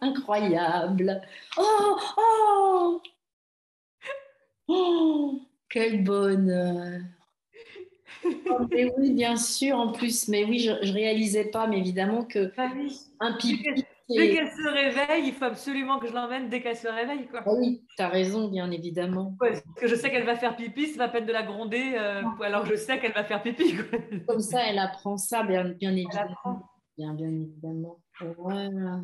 Incroyable. Oh, oh, oh, quel bonheur. Oh, mais oui, bien sûr, en plus. Mais oui, je réalisais pas, mais évidemment que Ah oui. un pipi, Dès c'est... qu'elle se réveille, il faut absolument que je l'emmène dès qu'elle se réveille, quoi. Ah oui, tu as raison, bien évidemment. Ouais, parce que je sais qu'elle va faire pipi, c'est pas la peine de la gronder, alors je sais qu'elle va faire pipi, quoi. Comme ça, elle apprend ça, bien, bien Elle évidemment. apprend. Bien, bien évidemment. Voilà.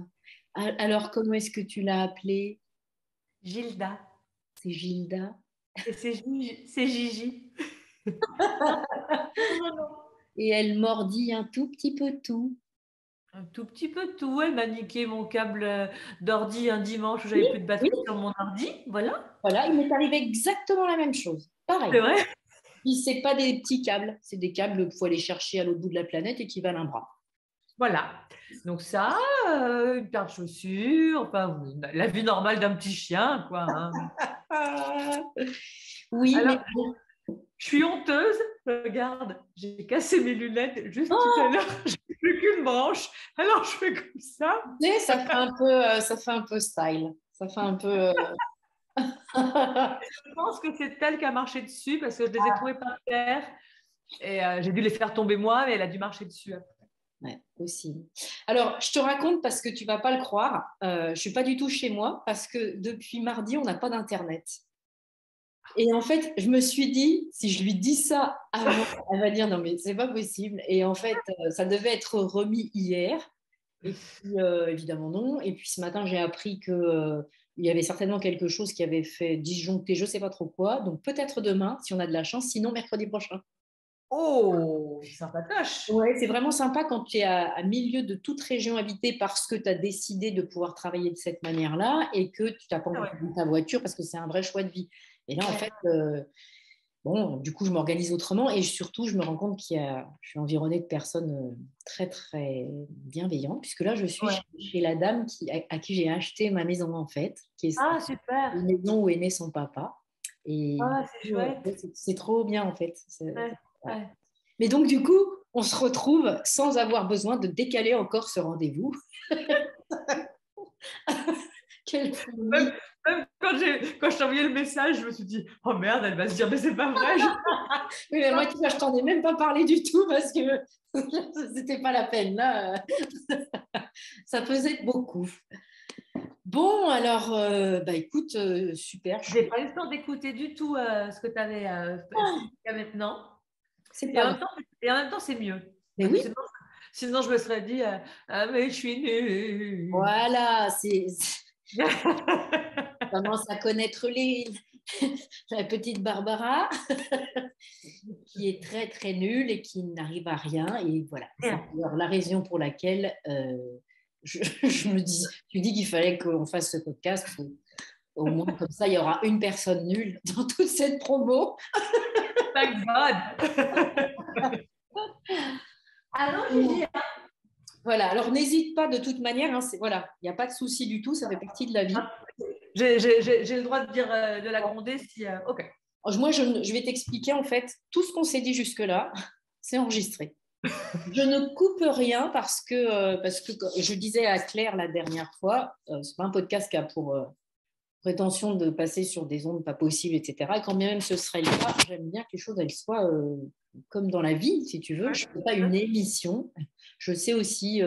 Alors, comment est-ce que tu l'as appelée? Gilda. C'est Gilda. Et c'est Gigi. Non, non, non. Et elle mordit un tout petit peu tout. Un tout petit peu tout. Elle m'a niqué mon câble d'ordi un dimanche où j'avais Oui, plus de batterie oui. sur mon ordi. Voilà. Voilà, il m'est arrivé exactement la même chose. C'est Pareil. vrai. Puis c'est pas des petits câbles, c'est des câbles qu'il faut aller chercher à l'autre bout de la planète et qui valent un bras. Voilà. Donc ça, une paire de chaussures, enfin, la vie normale d'un petit chien, quoi, hein. Ah, oui, mais Alors, je suis honteuse. Regarde, j'ai cassé mes lunettes juste tout à oh, l'heure. J'ai plus qu'une branche. Alors, je fais comme ça. tu sais, ça fait un peu style. Ça fait un peu. Je pense que c'est elle qui a marché dessus parce que je les ai trouvés par terre et j'ai dû les faire tomber moi, mais elle a dû marcher dessus après. Ouais, aussi. Alors, je te raconte parce que tu vas pas le croire. Je suis pas du tout chez moi parce que depuis mardi, on n'a pas d'internet. Et en fait, je me suis dit, si je lui dis ça avant, elle va dire non mais c'est pas possible. Et en fait, ça devait être remis hier. Et puis évidemment non. Et puis ce matin, j'ai appris que il y avait certainement quelque chose qui avait fait disjoncter, je sais pas trop quoi. Donc peut-être demain, si on a de la chance. Sinon mercredi prochain. Oh, sympatoche. Ouais, c'est vraiment sympa quand tu es à milieu de toute région habitée parce que tu as décidé de pouvoir travailler de cette manière-là et que tu n'as pas Ah encore ouais. pris ta voiture parce que c'est un vrai choix de vie. Et là, en Ouais. fait, bon, du coup, je m'organise autrement et surtout, je me rends compte je suis environnée de personnes très, très bienveillantes puisque là, je suis Ouais. chez la dame à qui j'ai acheté ma maison, en fait, qui est Ah, super. une maison où est né son papa. Et Ah, c'est chouette. ouais, c'est trop bien, en fait. Ouais. Voilà. Ouais. Mais donc, du coup, on se retrouve sans avoir besoin de décaler encore ce rendez-vous. Quelle Même, folie! même quand je t'ai envoyé le message, je me suis dit, oh merde, elle va se dire, mais c'est pas vrai. Oui, mais moi, tu vois, je t'en ai même pas parlé du tout parce que c'était pas la peine. Là, ça faisait beaucoup. Bon, alors, bah écoute, super. J'ai pas eu le temps d'écouter du tout ce que tu avais fait Oh, jusqu'à maintenant. c'est Et pas en grave. même temps, et en même temps, c'est mieux. Mais Parce que oui, sinon je me serais dit, ah, mais je suis nulle. voilà, commence à connaître la petite Barbara qui est très très nulle et qui n'arrive à rien. Et voilà, c'est Rien. d'ailleurs la raison pour laquelle je me dis qu'il fallait qu'on fasse ce podcast. Au moins, comme ça, il y aura une personne nulle dans toute cette promo. Thank God. Ah non, Gigi. Voilà, alors n'hésite pas de toute manière, hein, voilà, il n'y a pas de souci du tout, ça fait partie de la vie. J'ai le droit de dire de la gronder si. Ok. Alors, moi, je vais t'expliquer en fait tout ce qu'on s'est dit jusque-là, c'est enregistré. Je ne coupe rien parce que je disais à Claire la dernière fois, c'est pas un podcast qui a pour prétention de passer sur des ondes pas possibles, etc. Et quand bien même ce serait le cas, j'aime bien que les choses elles soient comme dans la vie, si tu veux. Ouais, Je ne fais pas une émission. Je sais aussi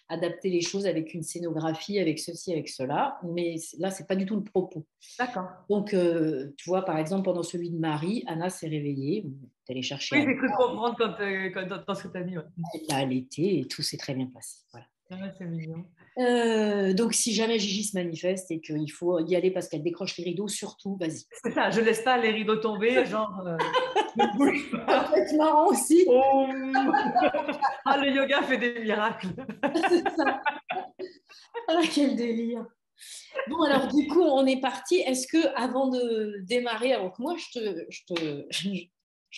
adapter les choses avec une scénographie, avec ceci, avec cela. Mais là, c'est pas du tout le propos. d'accord. Donc, tu vois, par exemple, pendant celui de Marie, Anna s'est réveillée, elle est allée chercher Oui, Anna, j'ai cru comprendre dans ce que tu as dit. Ouais. elle l'a allaitée et tout s'est très bien passé. Voilà. Ouais, c'est mignon. Donc, si jamais Gigi se manifeste et qu'il faut y aller parce qu'elle décroche les rideaux, surtout, vas-y. C'est ça, je laisse pas les rideaux tomber, genre, ne bouge Ça peut pas. être marrant aussi. Oh. Ah, le yoga fait des miracles. C'est ça. Ah, quel délire. Bon, alors, du coup, on est parti. Est-ce que, avant de démarrer, avant que moi, je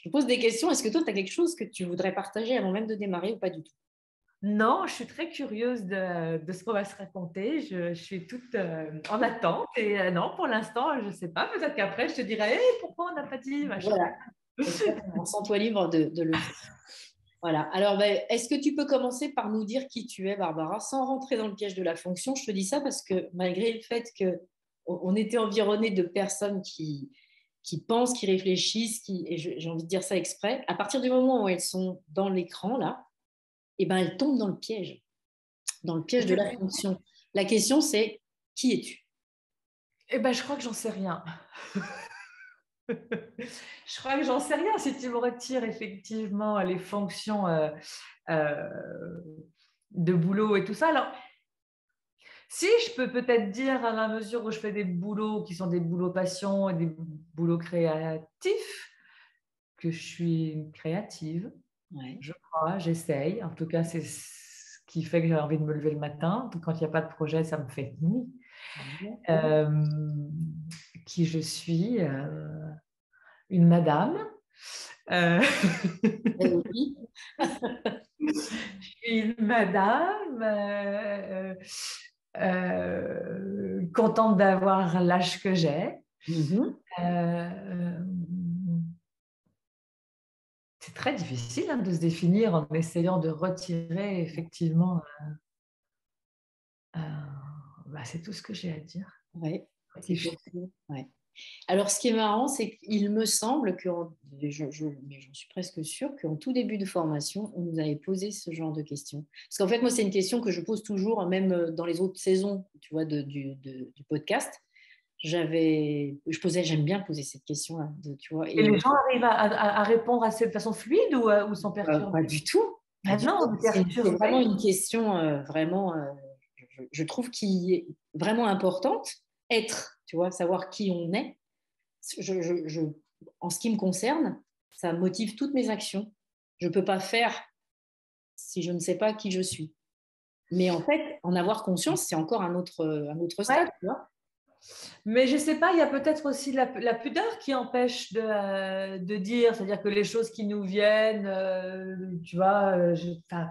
te pose des questions, est-ce que toi, tu as quelque chose que tu voudrais partager avant même de démarrer ou pas du tout? Non, je suis très curieuse de ce qu'on va se raconter. Je suis toute en attente et non, pour l'instant, je ne sais pas. Peut-être qu'après, je te dirai, hey, pourquoi on n'a pas dit machin. Voilà. Exactement. Sens-toi libre de le faire. Voilà. Alors, est-ce que tu peux commencer par nous dire qui tu es, Barbara, sans rentrer dans le piège de la fonction? Je te dis ça parce que malgré le fait qu'on était environné de personnes qui pensent, qui réfléchissent, et j'ai envie de dire ça exprès, à partir du moment où elles sont dans l'écran, là, eh ben, elles tombent dans le piège de la fonction. La question, c'est qui es-tu? Eh ben, je crois que j'en sais rien. Je crois que j'en sais rien si tu me retires effectivement les fonctions euh, de boulot et tout ça. Alors, si je peux peut-être dire à la mesure où je fais des boulots qui sont des boulots passion et des boulots créatifs, que je suis une créative, Ouais. je crois, j'essaye. En tout cas, c'est ce qui fait que j'ai envie de me lever le matin. Quand il n'y a pas de projet, ça me fait ni. Euh, qui je suis, une madame. Euh, Oui. je suis une madame contente d'avoir l'âge que j'ai. Mhm. Euh, c'est très difficile hein, de se définir en essayant de retirer effectivement. Euh, c'est tout ce que j'ai à dire. Ouais, c'est Qui je suis. possible. Ouais. Alors, ce qui est marrant, c'est qu'il me semble que, mais j'en suis presque sûre, qu'en tout début de formation, on nous avait posé ce genre de questions. Parce qu'en fait, moi, c'est une question que je pose toujours, même dans les autres saisons, tu vois, du podcast. J'aime bien poser cette question-là, tu vois. Et Et les gens arrivent à répondre assez de façon fluide ou sans perturber? pas du tout, pas Ah du non, tout. on est C'est vraiment perturbé. une question vraiment, je trouve, qui est vraiment importante. Être, tu vois, savoir qui on est. je, je- je- En ce qui me concerne, ça motive toutes mes actions. Je ne peux pas faire si je ne sais pas qui je suis. Mais en fait, en avoir conscience, c'est encore un autre Ouais. stade, tu vois. Mais je ne sais pas, il y a peut-être aussi la pudeur qui empêche de dire, c'est-à-dire que les choses qui nous viennent, tu vois, enfin,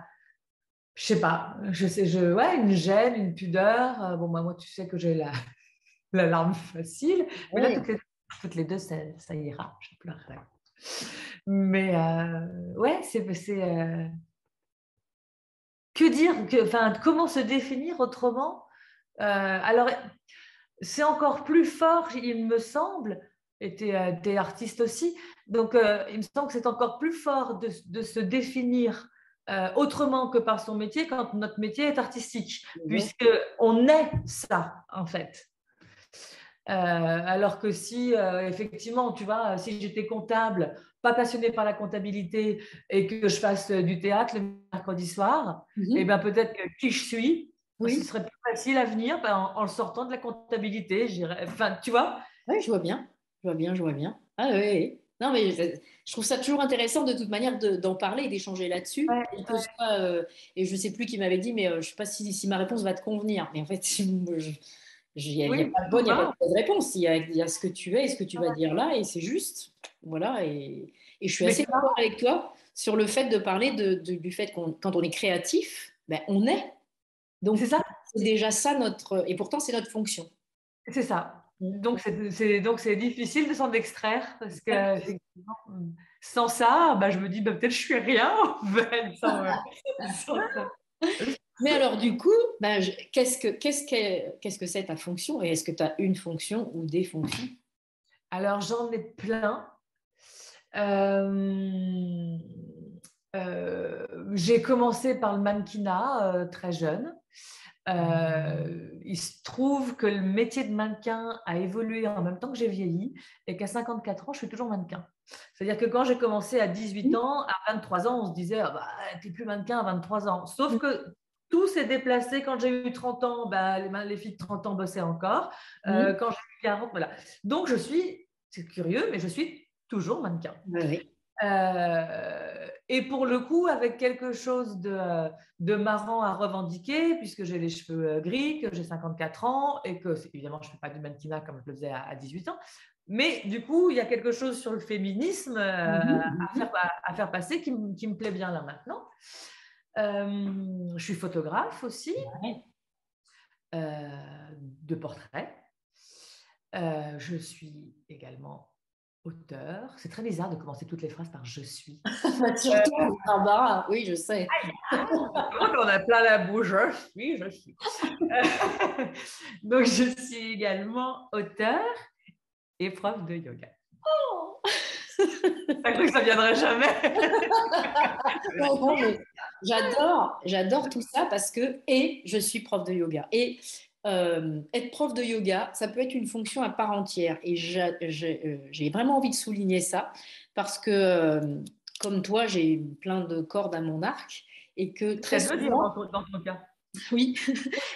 je sais pas, ouais, une gêne, une pudeur. Bon, moi, tu sais que j'ai la larme facile, mais là, Ouais. toutes les deux, ça ira, je pleurerai. Mais ouais, que dire, enfin, comment se définir autrement? Alors, c'est encore plus fort, il me semble, et tu es artiste aussi, donc il me semble que c'est encore plus fort de se définir autrement que par son métier quand notre métier est artistique, puisqu'on est ça, en fait. Alors que si, effectivement, tu vois, si j'étais comptable, pas passionnée par la comptabilité et que je fasse du théâtre le mercredi soir, eh Mhm. ben, peut-être que qui je suis, ce Oui, serait plus facile à venir en le sortant de la comptabilité. Enfin, tu vois? ouais, je vois bien. Je vois bien, je vois bien. Ah oui, oui. Non, mais je trouve ça toujours intéressant de toute manière d'en parler et d'échanger là-dessus. Ouais, Quel que soit, et je ne sais plus qui m'avait dit, mais je ne sais pas si ma réponse va te convenir. Mais en fait, il n'y a oui, pas de bonne, il n'y a pas de souvent. mauvaise réponse. Il y a ce que tu es et ce que tu vas dire là, et c'est juste. Voilà. Et je suis Mais assez c'est d'accord marrant, avec toi sur le fait de parler du fait qu'on, quand on est créatif, ben, on est. c'est Donc, ça, c'est déjà ça notre. Et pourtant, c'est notre fonction. c'est ça. Donc c'est difficile de s'en extraire parce que effectivement, sans ça, bah, je me dis bah, peut-être je suis rien en fait, sans ça. Mais alors, du coup, ben, qu'est-ce que c'est ta fonction et est-ce que tu as une fonction ou des fonctions? Alors j'en ai plein. Euh, j'ai commencé par le mannequinat très jeune. Il se trouve que le métier de mannequin a évolué en même temps que j'ai vieilli et qu'à 54 ans, je suis toujours mannequin. C'est-à-dire que quand j'ai commencé à 18 ans, à 23 ans, on se disait ah bah, t'es plus mannequin à 23 ans. Sauf que tout s'est déplacé. Quand j'ai eu 30 ans, bah, les filles de 30 ans bossaient encore. Mhm. Quand j'ai eu 40, voilà. Donc je suis, c'est curieux, mais je suis toujours mannequin. Ouais, ouais. Et pour le coup, avec quelque chose de marrant à revendiquer, puisque j'ai les cheveux gris, que j'ai 54 ans et que, évidemment, je ne fais pas du mannequinat comme je le faisais à 18 ans. Mais du coup, il y a quelque chose sur le féminisme Mhm, à faire passer qui me plaît bien là maintenant. Je suis photographe aussi, mhm. de portraits. Je suis également auteur. C'est très bizarre de commencer toutes les phrases par je suis. Surtout pour Barbara, oui, je sais. On a plein la bouche, je suis, je suis. Donc, je suis également auteur et prof de yoga. Oh. T'as cru que ça viendrait jamais? Non, non, mais j'adore tout ça parce que, et je suis prof de yoga. Et être prof de yoga, ça peut être une fonction à part entière. Et j'ai vraiment envie de souligner ça parce que, comme toi, j'ai plein de cordes à mon arc et que très C'est de le dire souvent, dans ton cas. oui,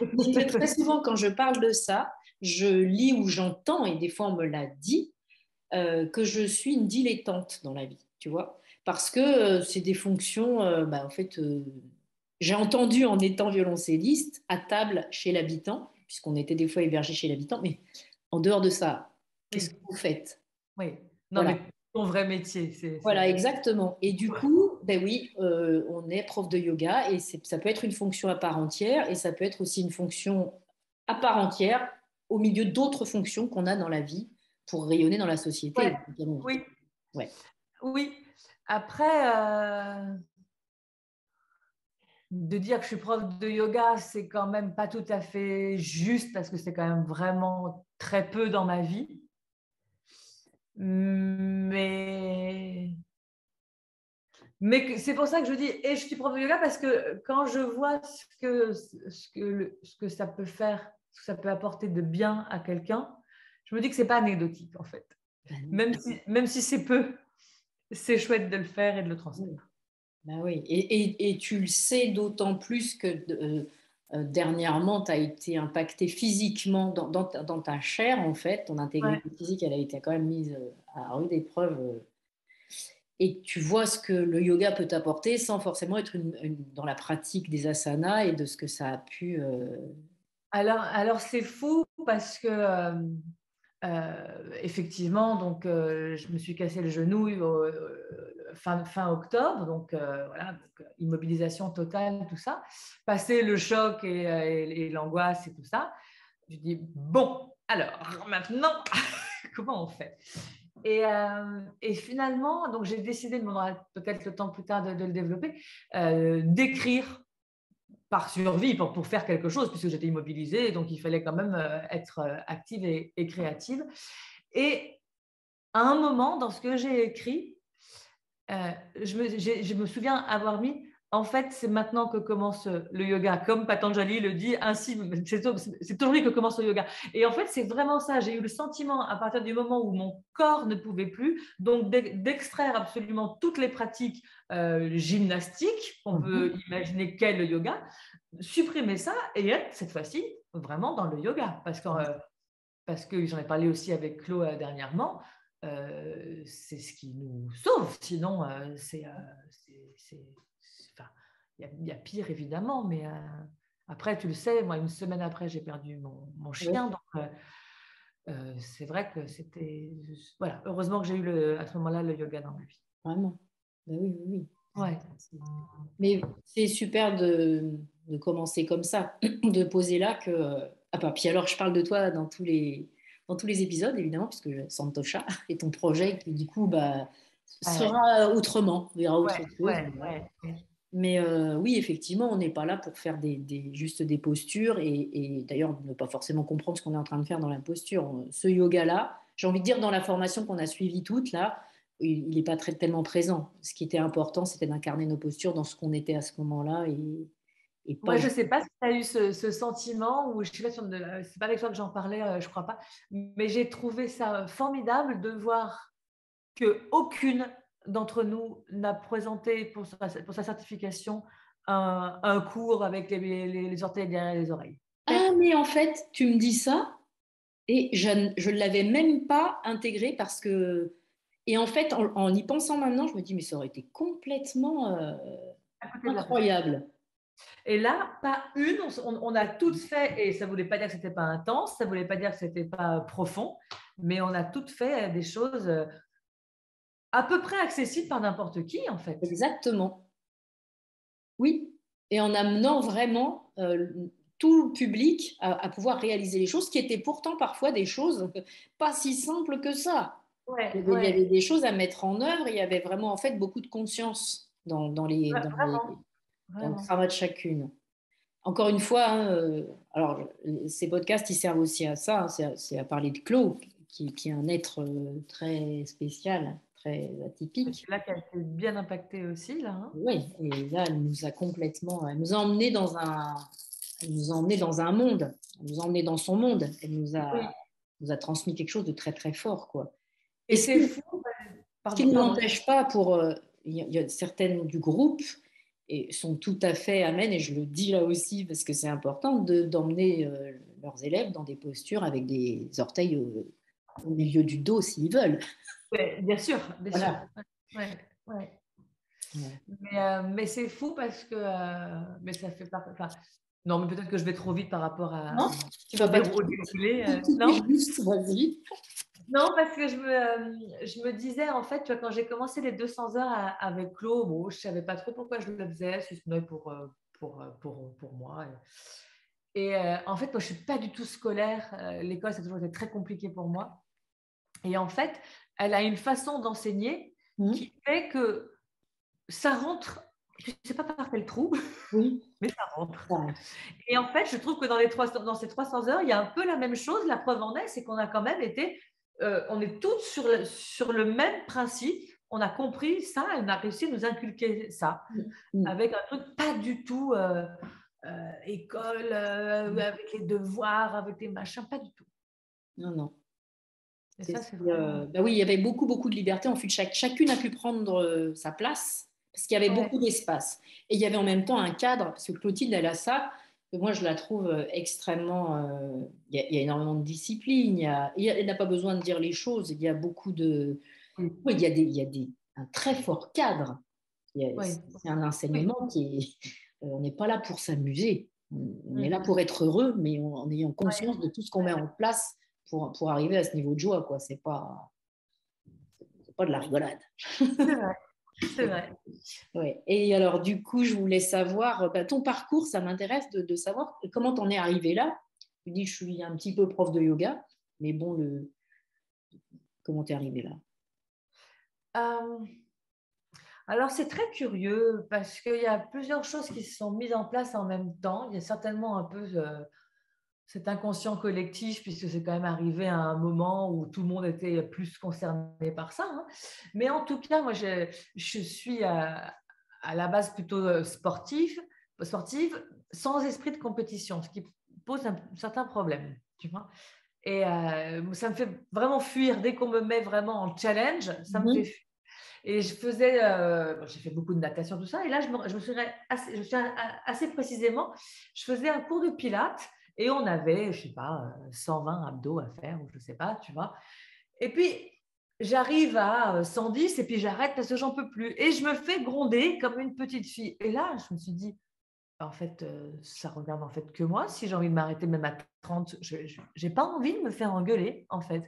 mais que très souvent, quand je parle de ça, je lis ou j'entends, et des fois on me l'a dit, que je suis une dilettante dans la vie, tu vois, parce que c'est des fonctions, en fait, j'ai entendu en étant violoncelliste à table chez l'habitant, puisqu'on était des fois hébergés chez l'habitant, mais en dehors de ça, qu'est-ce que Oui, vous faites? oui. Non, Voilà. mais ton vrai métier, Voilà, exactement. Et du coup, ben oui, on est prof de yoga et ça peut être une fonction à part entière et ça peut être aussi une fonction à part entière au milieu d'autres fonctions qu'on a dans la vie pour rayonner dans la société. Ouais, oui, Ouais. oui. Après, de dire que je suis prof de yoga, c'est quand même pas tout à fait juste parce que c'est quand même vraiment très peu dans ma vie. Mais, c'est pour ça que je dis, et je suis prof de yoga parce que quand je vois ce que ça peut faire, ce que ça peut apporter de bien à quelqu'un, je me dis que c'est pas anecdotique en fait. Ben Même si c'est peu, c'est chouette de le faire et de le oui. transmettre. Ben oui. Et tu le sais d'autant plus que dernièrement, tu as été impacté physiquement dans ta chair, en fait. Ton Ouais. intégrité physique, elle a été quand même mise à rude épreuve. Et tu vois ce que le yoga peut t'apporter sans forcément être dans la pratique des asanas et de ce que ça a pu. Alors c'est fou parce que effectivement, donc je me suis cassé le genou fin octobre, donc voilà, donc, immobilisation totale, tout ça. Passé le choc et l'angoisse et tout ça, je dis bon, alors maintenant, comment on fait? Et finalement, donc j'ai décidé, on aura peut-être le temps plus tard de le développer, d'écrire par survie pour faire quelque chose, puisque j'étais immobilisée, donc il fallait quand même être active et créative. Et à un moment, dans ce que j'ai écrit, je me souviens avoir mis, en fait, c'est maintenant que commence le yoga, comme Patanjali le dit, ainsi, c'est aujourd'hui que commence le yoga. Et en fait, c'est vraiment ça. J'ai eu le sentiment, à partir du moment où mon corps ne pouvait plus, donc d'extraire absolument toutes les pratiques gymnastiques, on peut imaginer qu'est le yoga, supprimer ça et être cette fois-ci vraiment dans le yoga. Parce que j'en ai parlé aussi avec Chlo dernièrement, c'est ce qui nous sauve. Sinon, enfin, il y a pire évidemment, mais après, tu le sais, moi, une semaine après, j'ai perdu mon Ouais, chien. Donc, c'est vrai que c'était. Voilà, heureusement que j'ai eu à ce moment-là le yoga dans ma vie. vraiment. Ben oui, oui, oui. Ouais. Mais c'est super de commencer comme ça, de poser là que. Ah bah, puis alors, je parle de toi dans tous les épisodes, évidemment, puisque Santosha est ton projet qui, du coup, bah, Ouais, sera autrement, on verra autre ouais, chose. ouais, ouais. Mais oui, effectivement, on n'est pas là pour faire juste des postures et d'ailleurs ne pas forcément comprendre ce qu'on est en train de faire dans la posture. Ce yoga-là, j'ai envie de dire dans la formation qu'on a suivie toute, là, il n'est pas tellement présent. Ce qui était important, c'était d'incarner nos postures dans ce qu'on était à ce moment-là et pas Moi, je ne juste. sais pas si tu as eu ce sentiment, ou je sais pas si c'est pas avec toi que j'en parlais, je crois pas, mais j'ai trouvé ça formidable de voir que aucune d'entre nous n'a présenté pour sa certification un cours avec les orteils derrière les oreilles. Ah, mais en fait, tu me dis ça et je ne l'avais même pas intégré parce que. Et en fait, en y pensant maintenant, je me dis, mais ça aurait été complètement À côté de la plaque. incroyable. Et là, pas une, on a toutes fait, et ça ne voulait pas dire que ce n'était pas intense, ça ne voulait pas dire que ce n'était pas profond, mais on a toutes fait des choses à peu près accessibles par n'importe qui, en fait. Exactement. Oui, et en amenant vraiment tout le public à pouvoir réaliser les choses qui étaient pourtant parfois des choses pas si simples que ça. Ouais, Il y ouais, avait des choses à mettre en œuvre. Il y avait vraiment, en fait, beaucoup de conscience vraiment, dans le vraiment. travail de chacune. Encore une fois, hein, alors ces podcasts, ils servent aussi à ça, hein, c'est à parler de Claude, qui est un être très spécial, très atypique. C'est là qu'elle s'est bien impactée aussi, là. Hein. Oui, et là, elle nous a complètement, elle nous a emmenés dans un monde, elle nous a emmenés dans son monde, Oui. nous a transmis quelque chose de très très fort, quoi. Et Et c'est fou. ce qui Pardon, ne pardon. l'empêche pas pour, il y a certaines du groupe et sont tout à fait amènes, et je le dis là aussi parce que c'est important, d'emmener leurs élèves dans des postures avec des orteils au milieu du dos s'ils veulent. Ouais, bien sûr, bien sûr. Voilà. Ouais, ouais. Ouais. Mais c'est fou parce que mais ça fait pas. Enfin, non, mais peut-être que je vais trop vite par rapport Non, tu vas pas trop au vite. déroulé. Non, Juste, vas-y. non, parce que je me disais, en fait, tu vois, quand j'ai commencé les 200 heures avec Claude, bon, je ne savais pas trop pourquoi je le faisais, si ce n'est pour moi. En fait, moi, je ne suis pas du tout scolaire. L'école, ça a toujours été très compliqué pour moi. Et en fait, elle a une façon d'enseigner Mhm. qui fait que ça rentre, je ne sais pas par quel trou, Oui, mais ça rentre. ouais. Et en fait, je trouve que dans ces 300 heures, il y a un peu la même chose. La preuve en est, c'est qu'on a quand même été, on est toutes sur le même principe. On a compris ça et on a réussi à nous inculquer ça Mhm. avec un truc pas du tout école, avec les devoirs, avec les machins, pas du tout. Non, non. Et ça, c'est vraiment. Bah oui, il y avait beaucoup, beaucoup de liberté. En fait, chacune a pu prendre sa place parce qu'il y avait Ouais, beaucoup d'espace. Et il y avait en même temps un cadre, parce que Clotilde, elle a ça, que moi, je la trouve extrêmement. Il y a énormément de discipline. Elle n'a pas besoin de dire les choses. Il y a beaucoup de. oui, Oui, il y a un très fort cadre. oui, C'est un oui. enseignement qui est. On n'est pas là pour s'amuser. On est là Mhm. pour être heureux, mais en ayant Ouais, conscience de tout ce qu'on met en place pour arriver à ce niveau de joie, quoi. C'est pas de la rigolade. c'est vrai, c'est vrai. Ouais. Et alors, du coup, je voulais savoir, bah, ton parcours, ça m'intéresse de savoir comment t'en es arrivé là. Tu dis, je suis un petit peu prof de yoga, mais bon, comment t'es arrivé là? Euh, Alors, c'est très curieux parce qu'il y a plusieurs choses qui se sont mises en place en même temps. Il y a certainement un peu cet inconscient collectif, puisque c'est quand même arrivé à un moment où tout le monde était plus concerné par ça. Hein. Mais en tout cas, moi, je suis à la base plutôt sportive, sans esprit de compétition, ce qui pose un certain problème. Tu vois. Et ça me fait vraiment fuir. Dès qu'on me met vraiment en challenge, ça me fait Mhm. fuir. Et je faisais, j'ai fait beaucoup de natation, tout ça. Et là, je me suis assez précisément, je faisais un cours de pilates et on avait, je sais pas, 120 abdos à faire ou je sais pas, tu vois. Et puis, j'arrive à 110 et puis j'arrête parce que j'en peux plus. Et je me fais gronder comme une petite fille. Et là, je me suis dit, en fait, ça regarde en fait que moi. Si j'ai envie de m'arrêter même à 30, je n'ai pas envie de me faire engueuler, en fait.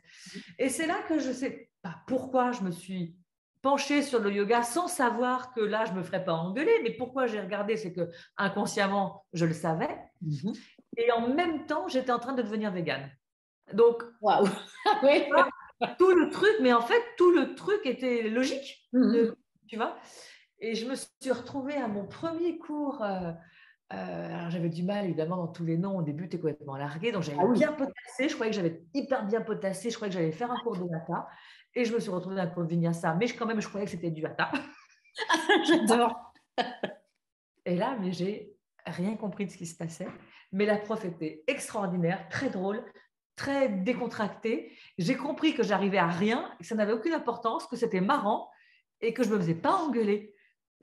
Et c'est là que je sais pas pourquoi je me suis penchée sur le yoga sans savoir que là, je ne me ferais pas engueuler. Mais pourquoi j'ai regardé, c'est que inconsciemment, je le savais. Mhm. Et en même temps, j'étais en train de devenir végane. Donc, Waouh! Ah ouais. tout le truc, mais en fait, tout le truc était logique, Mhm. tu vois. Et je me suis retrouvée à mon premier cours. Alors j'avais du mal évidemment dans tous les noms. Au début, tu es complètement largué. Donc j'avais Ah oui, bien potassé. Je croyais que j'avais hyper bien potassé. Je croyais que j'allais faire un cours de hatha. Et je me suis retrouvée dans un cours de vinyasa. Mais quand même, je croyais que c'était du hatha. j'adore. Et là, mais j'ai rien compris de ce qui se passait. Mais la prof était extraordinaire, très drôle, très décontractée. J'ai compris que j'arrivais à rien, que ça n'avait aucune importance, que c'était marrant et que je ne me faisais pas engueuler.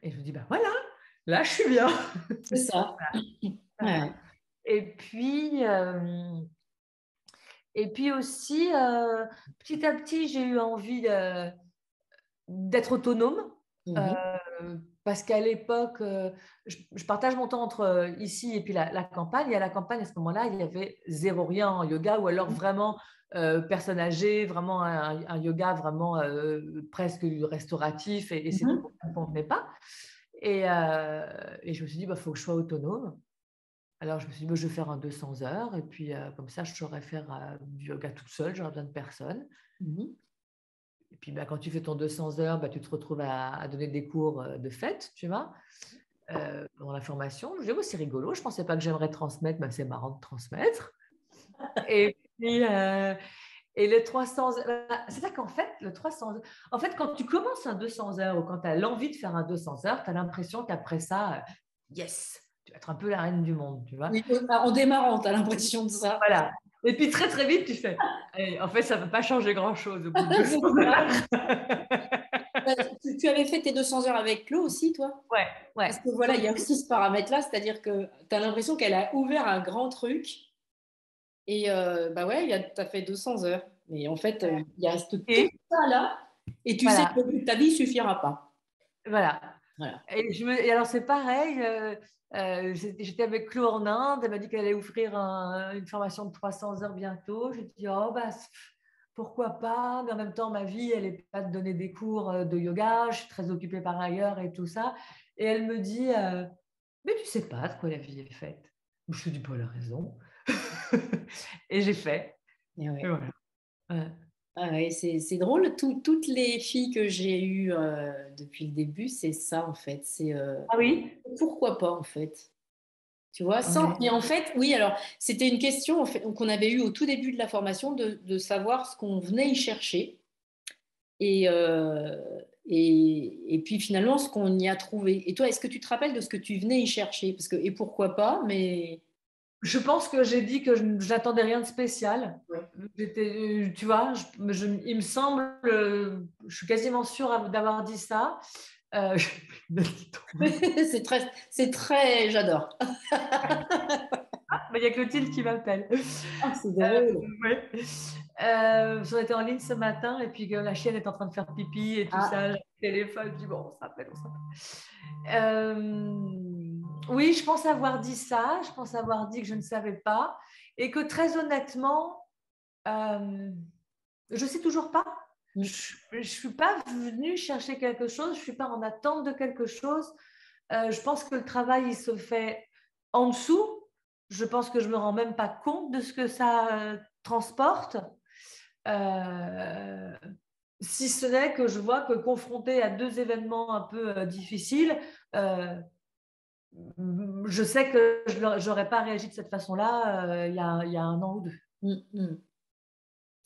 Et je me dis, ben voilà, là, je suis bien. C'est ça. Voilà. Ouais. Et puis, aussi, petit à petit, j'ai eu envie d'être autonome. Mhm. euh, Parce qu'à l'époque, je partage mon temps entre ici et puis la campagne. Et à la campagne, à ce moment-là, il y avait zéro rien en yoga ou alors vraiment personne âgée, vraiment un yoga vraiment presque restauratif et c'est Mhm. tout, ça ne me convenait pas. Et je me suis dit, il faut que je sois autonome. Alors, je me suis dit, bah, je vais faire un 200 heures et puis comme ça, je saurais faire du yoga toute seule, j'aurais besoin de personne. Mhm. Et puis, quand tu fais ton 200 heures, tu te retrouves à donner des cours de fête, tu vois, dans la formation. Je dis, oh, c'est rigolo, je ne pensais pas que j'aimerais transmettre, mais c'est marrant de transmettre. Et puis, et les 300 heures, c'est ça qu'en fait, le 300 heures, en fait, quand tu commences un 200 heures ou quand tu as l'envie de faire un 200 heures, tu as l'impression qu'après ça, yes, tu vas être un peu la reine du monde, tu vois. Oui, en démarrant, tu as l'impression de ça. Voilà. Et puis très, très vite, tu fais, allez, en fait, ça ne va pas changer grand-chose au bout de 200 heures. Tu avais fait tes 200 heures avec Chloé aussi, toi? Ouais, ouais. Parce que voilà, il y a aussi ce paramètre-là, c'est-à-dire que tu as l'impression qu'elle a ouvert un grand truc et bah ouais, tu as fait 200 heures. Mais en fait, il reste tout Et ça là et tu sais voilà, que ta vie ne suffira pas. voilà. Voilà. Et alors, c'est pareil, j'étais avec Chloé en Inde, elle m'a dit qu'elle allait ouvrir une formation de 300 heures bientôt. J'ai dit, oh, pourquoi pas, mais en même temps, ma vie, elle n'est pas de donner des cours de yoga, je suis très occupée par ailleurs et tout ça. Et elle me dit, mais tu sais pas de quoi la vie est faite. Je lui dis, pas la raison. Et j'ai fait. Et Et ouais. voilà. Ouais. Ah ouais, c'est drôle. Toutes les filles que j'ai eues depuis le début, c'est ça en fait. C'est Ah oui? pourquoi pas en fait. Tu vois, sans. Ouais. Et en fait, oui, alors c'était une question en fait, qu'on avait eue au tout début de la formation de savoir ce qu'on venait y chercher et, et puis finalement ce qu'on y a trouvé. Et toi, est-ce que tu te rappelles de ce que tu venais y chercher? Parce que, et pourquoi pas, mais. Je pense que j'ai dit que je n'attendais rien de spécial. Ouais. Tu vois, il me semble, je suis quasiment sûre d'avoir dit ça. Euh, C'est très, j'adore. Mais il y a Clotilde qui m'appelle. Ah, c'est drôle. Ouais. On était en ligne ce matin et puis que la chienne est en train de faire pipi et tout Ah, ça. J'ai le téléphone, je dis bon, on s'appelle, on s'appelle. Oui, je pense avoir dit ça. Je pense avoir dit que je ne savais pas et que très honnêtement, je ne sais toujours pas. Je ne suis pas venue chercher quelque chose, je ne suis pas en attente de quelque chose. Je pense que le travail, il se fait en dessous. Je pense que je ne me rends même pas compte de ce que ça transporte. Euh, Si ce n'est que je vois que confronté à deux événements un peu difficiles, euh, je sais que je n'aurais pas réagi de cette façon-là il y a un an ou deux. mm, mm.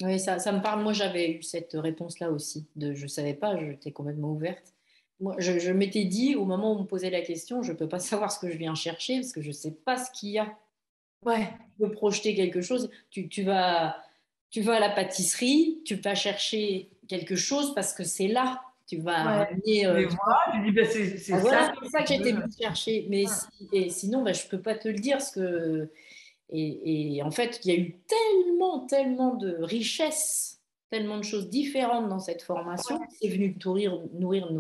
Oui, ça me parle. Moi, j'avais eu cette réponse-là aussi. Je ne savais pas, j'étais complètement ouverte. Moi, je m'étais dit, au moment où on me posait la question, je ne peux pas savoir ce que je viens chercher parce que je ne sais pas ce qu'il y a. Ouais, Tu peux projeter quelque chose. Tu vas à la pâtisserie, tu vas chercher quelque chose parce que c'est là. Tu vas ouais. ramener. Tu les vois, tu dis ben, c'est Ah, ça voilà, que c'est ça que je j'étais veux. venue chercher. Mais et sinon, bah, je ne peux pas te le dire. Et en fait, il y a eu tellement, tellement de richesses, tellement de choses différentes dans cette formation. C'est venu nourrir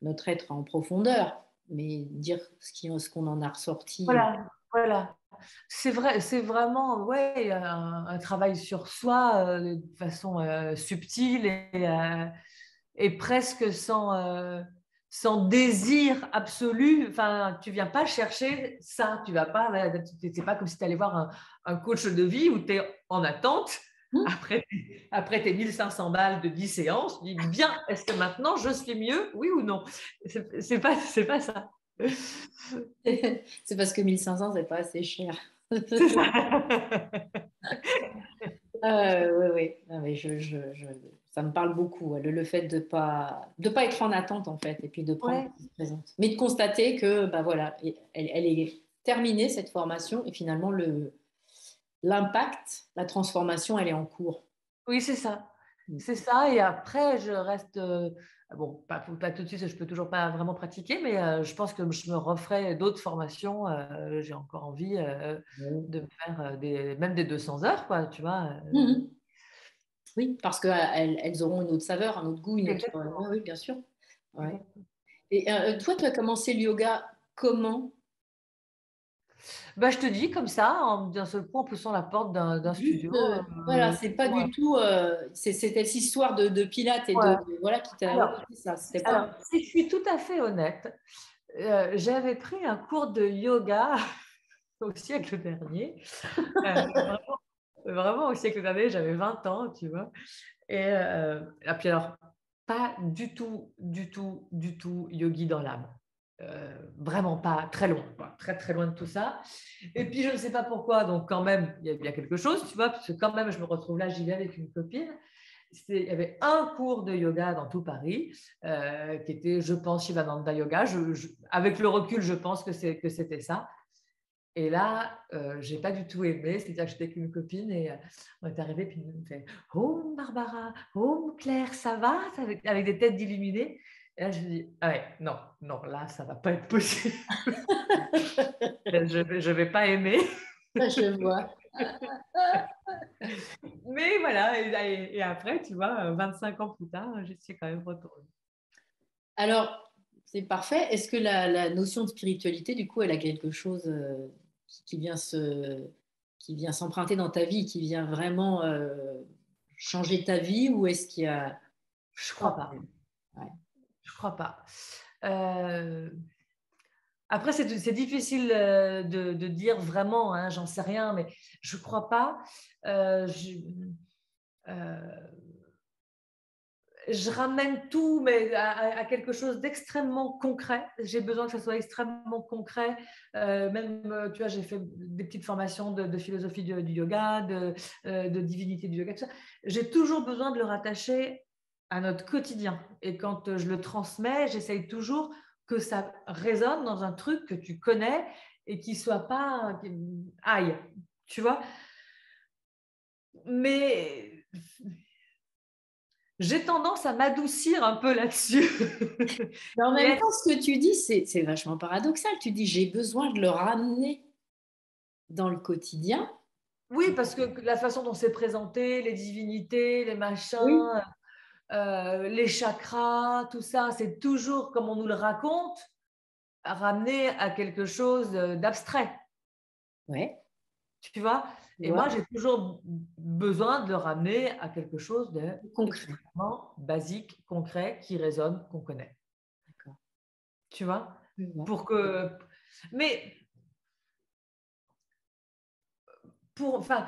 notre être en profondeur. Mais dire ce qu'on en a ressorti. Voilà, voilà. C'est vrai, c'est vraiment ouais, un travail sur soi de façon subtile et presque sans désir absolu. Enfin, tu viens pas chercher ça. Tu vas pas. C'est pas comme si tu allais voir un coach de vie où tu es en attente. Hum. Après tes 1500 balles de 10 séances, tu dis bien, est-ce que maintenant je suis mieux, oui ou non? C'est pas ça. C'est parce que 1500, c'est pas assez cher. C'est ça. Oui, oui. Ah, mais ça me parle beaucoup, ouais, le fait de pas être en attente, en fait, et puis de prendre Ouais. ce qui se présente. Mais de constater que, bah voilà, elle est terminée, cette formation, et finalement, l'impact, la transformation, elle est en cours. Oui, c'est ça. Mm. C'est ça. Et après, je reste. Bon, pas tout de suite, je peux toujours pas vraiment pratiquer, mais je pense que je me referai d'autres formations. J'ai encore envie de me faire même des 200 heures, quoi, tu vois. Mhm. Oui, parce qu'elles auront une autre saveur, un autre goût, une autre. Oui, Exactement. oui, bien sûr. Ouais. Exactement. Et toi, tu as commencé le yoga comment? Bah, je te dis comme ça, d'un seul coup, en poussant la porte d'un Juste, studio. voilà, c'est pas Ouais. du tout. C'était cette histoire de Pilates et Ouais. voilà qui t'a. Ouais, Alors, c'est ça. C'était pas. alors, si je suis tout à fait honnête, j'avais pris un cours de yoga au siècle dernier. Euh, vraiment au siècle dernier, j'avais 20 ans, tu vois. Et puis alors, pas du tout, du tout, du tout yogi dans l'âme. Vraiment pas, très loin, quoi, très très loin de tout ça. Et puis je ne sais pas pourquoi, donc quand même, il y a bien quelque chose, tu vois, parce que quand même, je me retrouve là, j'y vais avec une copine. Il y avait un cours de yoga dans tout Paris qui était, je pense, Shivananda Yoga. Avec le recul, je pense que c'était ça. Et là, je n'ai pas du tout aimé. C'est-à-dire que j'étais avec une copine et on est arrivé, puis elle me fait Oh Barbara, oh Claire, ça va avec des têtes d'illuminés. Et là, je me dis ah ouais, non, non, là, ça ne va pas être possible. Je ne vais pas aimer. Je vois. Mais voilà, et après, tu vois, 25 ans plus tard, j'y suis quand même retournée. Alors, c'est parfait. Est-ce que la notion de spiritualité, du coup, elle a quelque chose qui vient qui vient s'emprunter dans ta vie, qui vient vraiment changer ta vie, ou est-ce qu'il y a... Je crois pas. Ouais. Je crois pas. Après, c'est difficile de dire vraiment, hein, j'en sais rien, mais je crois pas. Euh, je ramène tout, mais à quelque chose d'extrêmement concret. J'ai besoin que ça soit extrêmement concret. Même, tu vois, j'ai fait des petites formations de philosophie du yoga, de divinité du yoga, tout ça. J'ai toujours besoin de le rattacher à notre quotidien. Et quand je le transmets, j'essaye toujours que ça résonne dans un truc que tu connais et qui soit pas aïe, tu vois. Mais j'ai tendance à m'adoucir un peu là-dessus. Mais en même temps, ce que tu dis, c'est vachement paradoxal. Tu dis, j'ai besoin de le ramener dans le quotidien. Oui, parce que la façon dont c'est présenté, les divinités, les Oui. machins, les chakras, tout ça, c'est toujours, comme on nous le raconte, ramené à quelque chose d'abstrait. Ouais. Tu vois? Tu Et vois, moi, j'ai toujours besoin de le ramener à quelque chose concret. d'extrêmement basique, concret, qui résonne, qu'on connaît. D'accord. Tu vois? Je vois. Pour que... Mais enfin,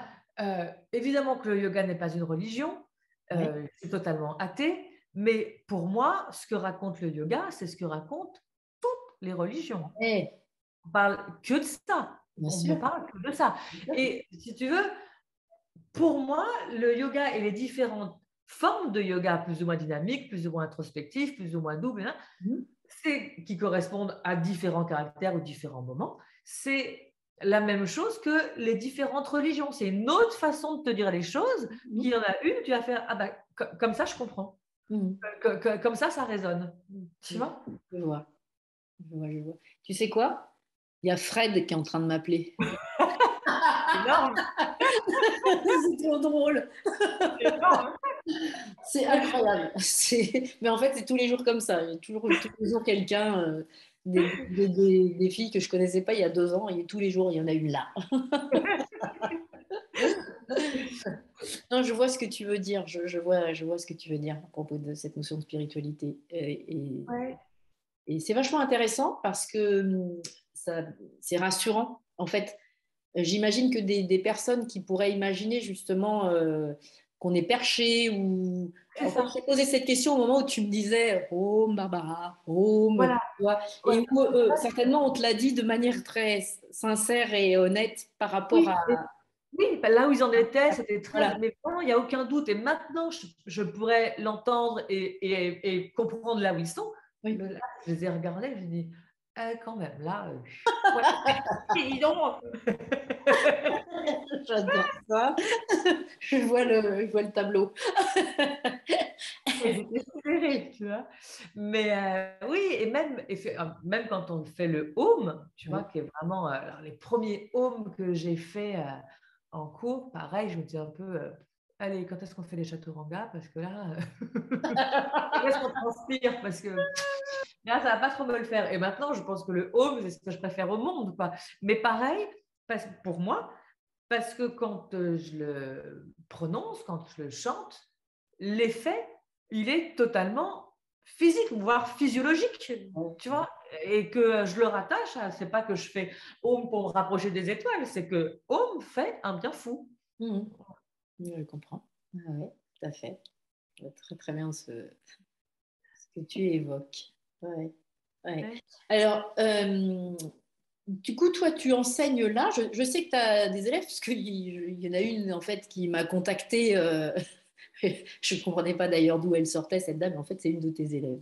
évidemment que le yoga n'est pas une religion, Ouais. c'est totalement athée, mais pour moi, ce que raconte le yoga, c'est ce que racontent toutes les religions. Eh, On parle que de ça. bien On ne sûr. parle que de ça. Et si tu veux, pour moi, le yoga et les différentes formes de yoga, plus ou moins dynamiques, plus ou moins introspectives, plus ou moins doubles, hein, Mhm. qui correspondent à différents caractères ou différents moments, c'est la même chose que les différentes religions. C'est une autre façon de te dire les choses, qu'il y en a une, tu vas faire, ah ben, comme ça, je comprends. Mhm. Comme ça résonne. Tu vois? Je vois. Je vois, je vois. Tu sais quoi? Il y a Fred qui est en train de m'appeler. Énorme, C'est trop drôle. énorme. C'est incroyable. Mais en fait, c'est tous les jours comme ça. Il y a toujours tous les jours quelqu'un, des filles que je connaissais pas il y a 2 ans, et tous les jours, il y en a une là. Non, je vois ce que tu veux dire. Je vois ce que tu veux dire à propos de cette notion de spiritualité. Ouais. Et c'est vachement intéressant parce que ça, c'est rassurant. En fait, j'imagine que des personnes qui pourraient imaginer justement qu'on est perché ou... C'est En fait, ça. j'ai posé cette question au moment où tu me disais Home, Barbara, Home, Voilà. tu vois, et Ouais. où certainement on te l'a dit de manière très sincère et honnête par rapport à... Oui, oui, ben là où ils en étaient, c'était très. Voilà. Mais vraiment, il n'y a aucun doute. Et maintenant, je pourrais l'entendre et comprendre là où ils sont. Oui. Là, je les ai regardés, je me dis, quand même, là, ouais, dis donc. J'adore ça. Je vois le tableau. Ils étaient serrés, tu vois. Mais oui, et même quand on fait le home, tu vois, Oui. qui est vraiment alors, les premiers homes que j'ai fait en cours, pareil, je me dis un peu, allez, quand est-ce qu'on fait les chaturanga? Parce que là, qu'est-ce qu'on transpire? Parce que là, ça va pas trop me le faire. Et maintenant, je pense que le home, c'est ce que je préfère au monde, quoi. Mais pareil, pour moi, parce que quand je le prononce, quand je le chante, l'effet, il est totalement physique, voire physiologique, tu vois, et que je le rattache à, c'est pas que je fais Om pour me rapprocher des étoiles, c'est que Om fait un bien fou. Mhm. Je comprends. Ah ouais, tout à fait. Je vois très très bien ce que tu évoques. Ouais, ouais. Ouais. Alors, du coup, toi, tu enseignes là. Je sais que tu as des élèves, parce qu'il y en a une en fait qui m'a contactée. Je ne comprenais pas d'ailleurs d'où elle sortait, cette dame. En fait, c'est une de tes élèves.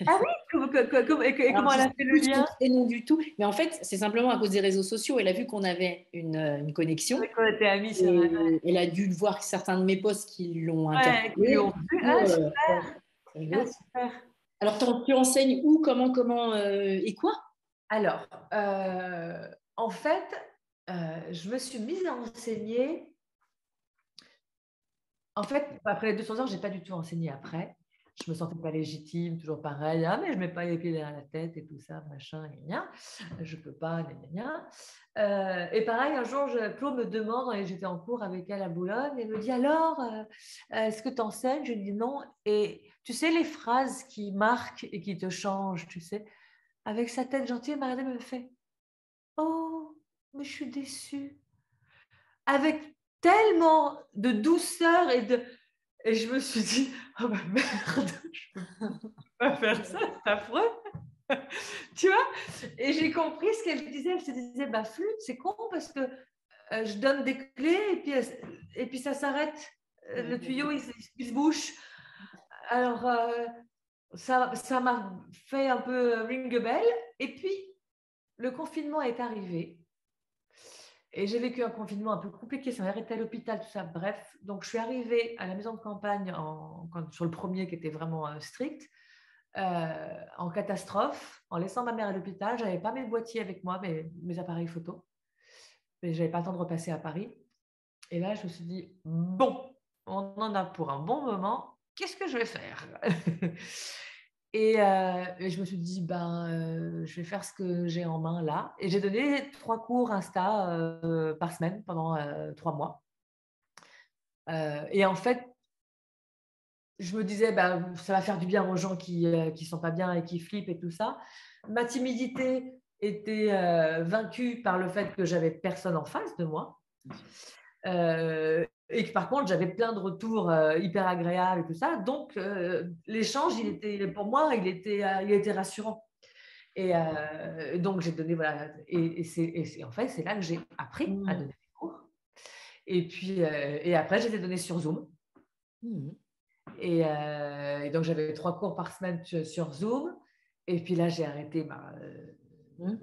Ah oui, et Alors, comment je elle ne a sais fait le plus son lien? prénom du tout, mais en fait, c'est simplement à cause des réseaux sociaux. Elle a vu qu'on avait une connexion Avec quoi t'es amie, c'est vrai. et elle a dû voir certains de mes posts qui l'ont Ouais, qui lui interpellée. ont Du plu. coup, Ah, ouais, super. c'est Ah, rigolo. super. Alors, tu enseignes où, comment et quoi? Alors, en fait, je me suis mise à enseigner. En fait, après les 200 heures, je n'ai pas du tout enseigné après. Je me sentais pas légitime, toujours pareil. Ah, mais je ne mets pas les pieds derrière la tête et tout ça, machin, gna gna. Je ne peux pas, gna gna gna. Et pareil, un jour, Claude me demande, et j'étais en cours avec elle à Boulogne, et elle me dit alors, est-ce que tu enseignes? Je lui dis non. Et tu sais, les phrases qui marquent et qui te changent, tu sais, avec sa tête gentille, Marie me fait oh, mais je suis déçue. Avec tellement de douceur et je me suis dit, oh bah merde, je peux pas faire ça, c'est affreux. Tu vois? Et j'ai compris ce qu'elle disait. Elle se disait, bah flûte, c'est con parce que je donne des clés et puis ça s'arrête. Le tuyau, il se bouche. Alors, ça m'a fait un peu ring a bell. Et puis, le confinement est arrivé. Et j'ai vécu un confinement un peu compliqué, ça m'a arrêté à l'hôpital, tout ça. Bref, donc je suis arrivée à la maison de campagne sur le premier qui était vraiment strict, en catastrophe, en laissant ma mère à l'hôpital. Je n'avais pas mes boîtiers avec moi, mes appareils photo. Mais je n'avais pas le temps de repasser à Paris. Et là, je me suis dit, bon, on en a pour un bon moment, qu'est-ce que je vais faire? Et je me suis dit, ben, je vais faire ce que j'ai en main là. Et j'ai donné 3 cours Insta par semaine pendant 3 mois. Et en fait, je me disais, ben, ça va faire du bien aux gens qui ne sont pas bien et qui flippent et tout ça. Ma timidité était vaincue par le fait que j'avais personne en face de moi. Et que par contre, j'avais plein de retours hyper agréables et tout ça. Donc, l'échange, pour moi, il était rassurant. Et donc, j'ai donné, voilà. En fait, c'est là que j'ai appris à donner des cours. Et puis, et après, j'ai donné sur Zoom. Mmh. Et donc, j'avais 3 cours par semaine sur Zoom. Et puis là, j'ai arrêté. Mmh.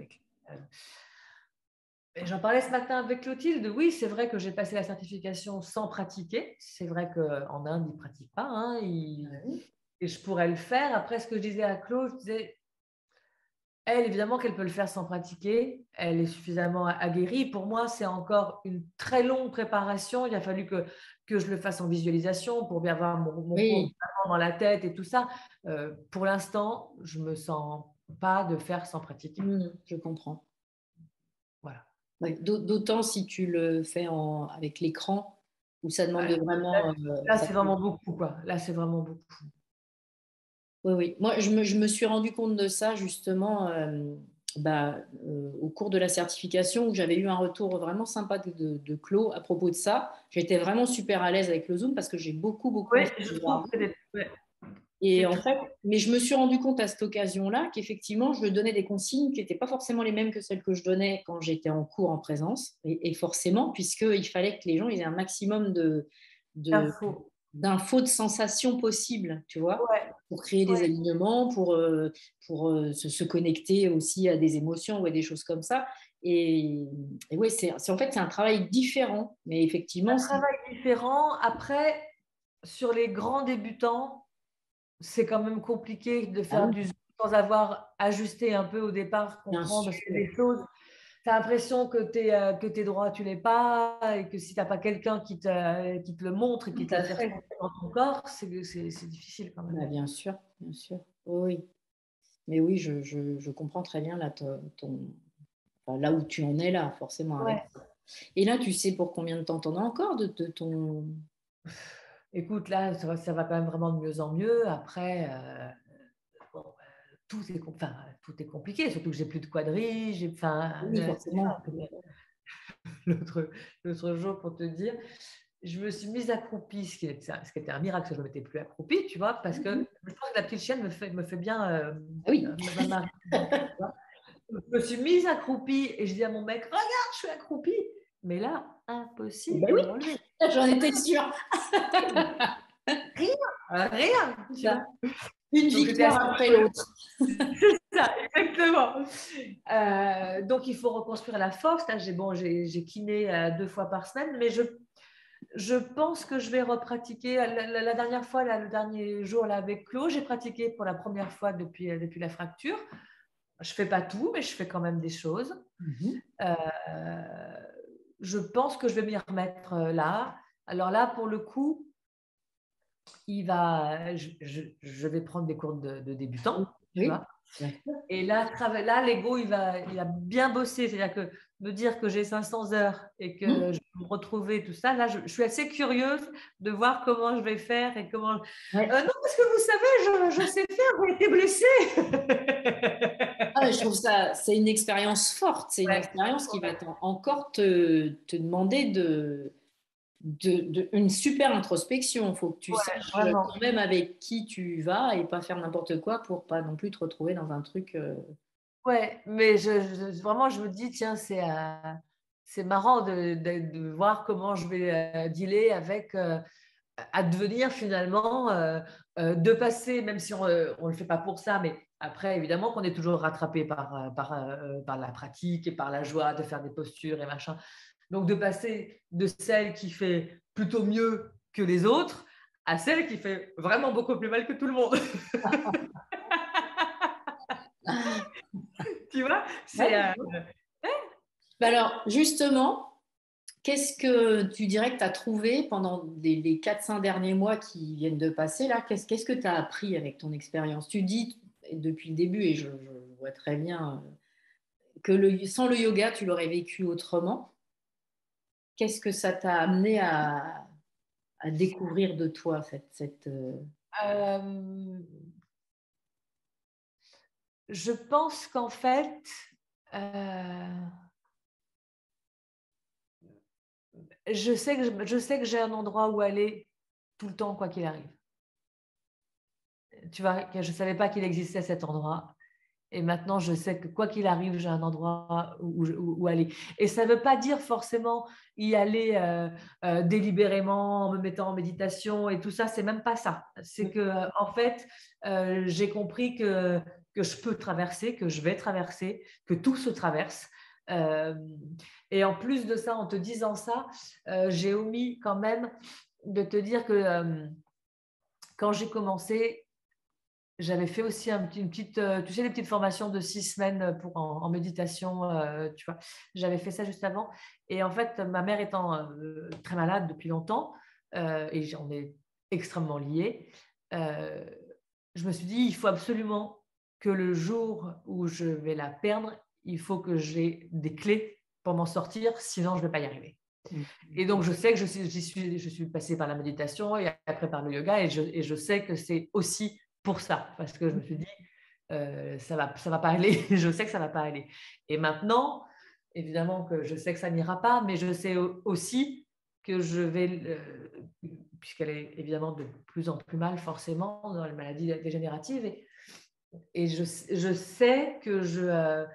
J'en parlais ce matin avec Clotilde. Oui, c'est vrai que j'ai passé la certification sans pratiquer. C'est vrai qu'en Inde, ils ne pratiquent pas. Hein, et je pourrais le faire. Après, ce que je disais à Claude, je disais, elle, évidemment qu'elle peut le faire sans pratiquer. Elle est suffisamment aguerrie. Pour moi, c'est encore une très longue préparation. Il a fallu que je le fasse en visualisation pour bien avoir mon cours Oui, dans la tête et tout ça. Pour l'instant, je ne me sens pas de faire sans pratiquer. je comprends. Voilà. Ouais, d'autant si tu le fais avec l'écran, où ça demande Ouais. vraiment. Là, c'est vraiment beaucoup, quoi. Là, c'est vraiment beaucoup. Oui, oui. Moi, je me suis rendu compte de ça justement au cours de la certification où j'avais eu un retour vraiment sympa de Claude à propos de ça. J'étais vraiment super à l'aise avec le Zoom parce que j'ai beaucoup Oui, enseigné je trouve Warburg. que ouais, Et c'est en très. fait, mais je me suis rendu compte à cette occasion-là qu'effectivement, je donnais des consignes qui n'étaient pas forcément les mêmes que celles que je donnais quand j'étais en cours en présence. Et forcément, puisqu'il fallait que les gens aient un maximum de, Info. d'infos, de sensations possibles, tu vois, Ouais, pour créer des ouais. alignements, pour se connecter aussi à des émotions ou à des choses comme ça. Et oui, en fait, c'est un travail différent, mais effectivement, Un travail différent. Après, sur les grands débutants, c'est quand même compliqué de ah faire oui, du zoom sans avoir ajusté un peu au départ, bien comprendre parce que sûr. des choses, tu as l'impression que tes droits, tu l'es pas, et que si tu n'as pas quelqu'un qui te le montre et qui Tout te le à fait fait. ressentir dans ton corps, c'est difficile quand même. Bah, bien sûr, bien sûr. Oui, oui. Mais oui, je comprends très bien là, enfin, là où tu en es là, forcément avec Ouais. ça. Et là, tu sais pour combien de temps t'en as encore de ton... Écoute, là, ça va quand même vraiment de mieux en mieux. Après, bon, tout est compliqué, surtout que j'ai plus de quadrilles. Oui, forcément. L'autre, l'autre jour, pour te dire, je me suis mise accroupie, ce qui était un miracle, que je ne me mettais plus accroupie, tu vois, parce que je pense que la petite chienne me fait bien Oui. je me suis mise accroupie et je dis à mon mec, regarde, je suis accroupie. Mais là, impossible Ben de oui, me relever. j'en étais sûre. Rien, tu vois. Une Donc, j'étais assez victoire après heureuse. l'autre. C'est ça, exactement. Donc, il faut reconstruire la force. Là, j'ai kiné 2 fois par semaine, mais je pense que je vais repratiquer. La dernière fois, là, le dernier jour là, avec Claude, j'ai pratiqué pour la première fois depuis la fracture. Je ne fais pas tout, mais je fais quand même des choses. Je pense que je vais m'y remettre là. Alors là, pour le coup, je vais prendre des cours de débutant, tu Oui. vois. Et là, l'ego, il a bien bossé. C'est-à-dire que me dire que j'ai 500 heures et que je vais me retrouver, tout ça, là, je suis assez curieuse de voir comment je vais faire et comment… Ouais. non, parce que vous savez, je sais faire, j'ai été blessée. Ah, mais je trouve ça, c'est une expérience forte. C'est une Ouais. expérience qui va encore te demander une super introspection. Il faut que tu Ouais, saches vraiment. quand même avec qui tu vas et pas faire n'importe quoi pour pas non plus te retrouver dans un truc. Ouais, mais vraiment, je me dis, tiens, c'est marrant de voir comment je vais dealer avec advenir finalement, de passer, même si on ne le fait pas pour ça, mais après, évidemment, qu'on est toujours rattrapé par la pratique et par la joie de faire des postures et machin. Donc, de passer de celle qui fait plutôt mieux que les autres à celle qui fait vraiment beaucoup plus mal que tout le monde. Tu vois, c'est… Ouais. Bah alors, justement, qu'est-ce que tu dirais que tu as trouvé pendant les 4-5 derniers mois qui viennent de passer là? Qu'est-ce que tu as appris avec ton expérience? Tu dis depuis le début, et je vois très bien que sans le yoga, tu l'aurais vécu autrement. Qu'est-ce que ça t'a amené à découvrir de toi, Euh, je pense qu'en fait, euh, je sais que j'ai un endroit où aller tout le temps, quoi qu'il arrive. Tu vois, que je ne savais pas qu'il existait cet endroit. Et maintenant, je sais que quoi qu'il arrive, j'ai un endroit où aller. Et ça ne veut pas dire forcément y aller délibérément, en me mettant en méditation et tout ça. C'est même pas ça. C'est que, en fait, j'ai compris que je peux traverser, que je vais traverser, que tout se traverse. Euh, et en plus de ça, en te disant ça, j'ai omis quand même de te dire que quand j'ai commencé, j'avais fait aussi une petite, tu sais, des petites formations de 6 semaines en méditation, tu vois. J'avais fait ça juste avant. Et en fait, ma mère étant très malade depuis longtemps, et on est extrêmement liés, euh, je me suis dit, il faut absolument que le jour où je vais la perdre, il faut que j'ai des clés pour m'en sortir, sinon je ne vais pas y arriver. Et donc, je sais que je suis passée par la méditation et après par le yoga, et je sais que c'est aussi pour ça, parce que je me suis dit, ça va pas aller, je sais que ça va pas aller. Et maintenant, évidemment que je sais que ça n'ira pas, mais je sais aussi que je vais, puisqu'elle est évidemment de plus en plus mal forcément dans les maladies dégénératives, et je sais que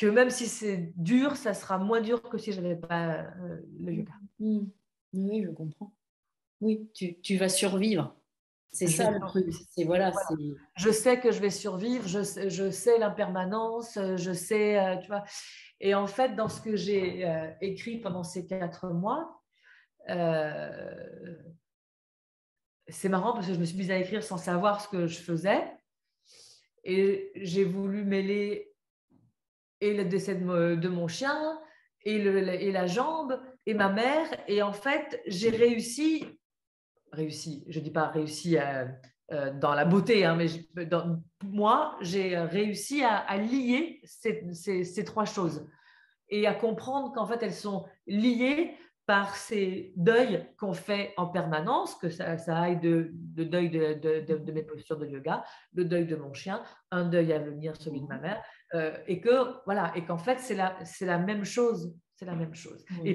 même si c'est dur, ça sera moins dur que si je n'avais pas le yoga. Oui, je comprends. Oui, tu vas survivre. C'est Je vais ça le truc. C'est voilà, voilà. c'est. Je sais que je vais survivre, je sais l'impermanence, je sais, tu vois. Et en fait, dans ce que j'ai écrit pendant ces 4 mois, euh, c'est marrant parce que je me suis mise à écrire sans savoir ce que je faisais. Et j'ai voulu mêler et le décès de mon chien, et la jambe, et ma mère. Et en fait, j'ai réussi, je ne dis pas réussi dans la beauté, hein, mais moi, j'ai réussi à lier ces 3 choses et à comprendre qu'en fait, elles sont liées par ces deuils qu'on fait en permanence, que ça aille de deuil de mes postures de yoga, le deuil de mon chien, un deuil à venir, celui de ma mère, et qu'en fait, c'est la même chose. C'est la même chose. Oui.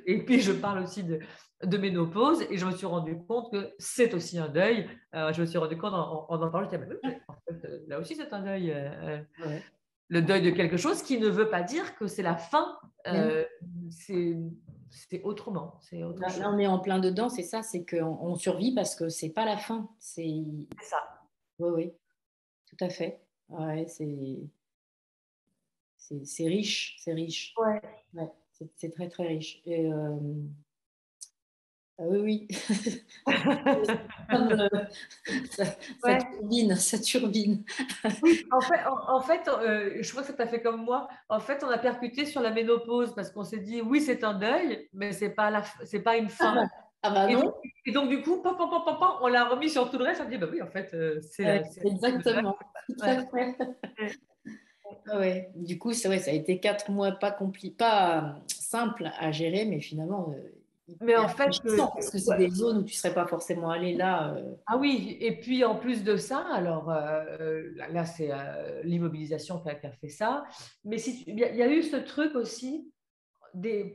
Et puis, je parle aussi de ménopause et je me suis rendu compte que c'est aussi un deuil. Je me suis rendu compte en parlant, je disais, mais oui, mais en fait, là aussi, c'est un deuil. Ouais. Le deuil de quelque chose qui ne veut pas dire que c'est la fin. Mais non, C'est autrement, c'est autre là, chose. on est en plein dedans, c'est ça, c'est qu'on survit parce que c'est pas la fin. C'est ça. Oui, oui, tout à fait. Ouais, c'est riche, c'est riche. Ouais. Ouais, c'est très, très riche. Et, ah oui, oui. Comme, ça, ça Ouais. turbine, ça turbine. Oui, en fait, je crois que ça t'a fait comme moi. En fait, on a percuté sur la ménopause parce qu'on s'est dit, oui, c'est un deuil, mais c'est pas une Ah bah, fin. ah bah Et donc, non, et donc, du coup, pam, pam, pam, pam, pam, on l'a remis sur tout le reste. On a dit, bah oui, en fait, c'est le deuil. exactement. Tout Ouais. à fait. Ouais. Ah ouais. Du coup, ouais, ça a été 4 mois pas simple à gérer, mais finalement Mais hyper en fait, enrichissant parce que c'est ouais. des zones où tu ne serais pas forcément allé là. Ah oui, et puis en plus de ça, alors là, c'est l'immobilisation qui a fait ça. Mais si il y a eu ce truc aussi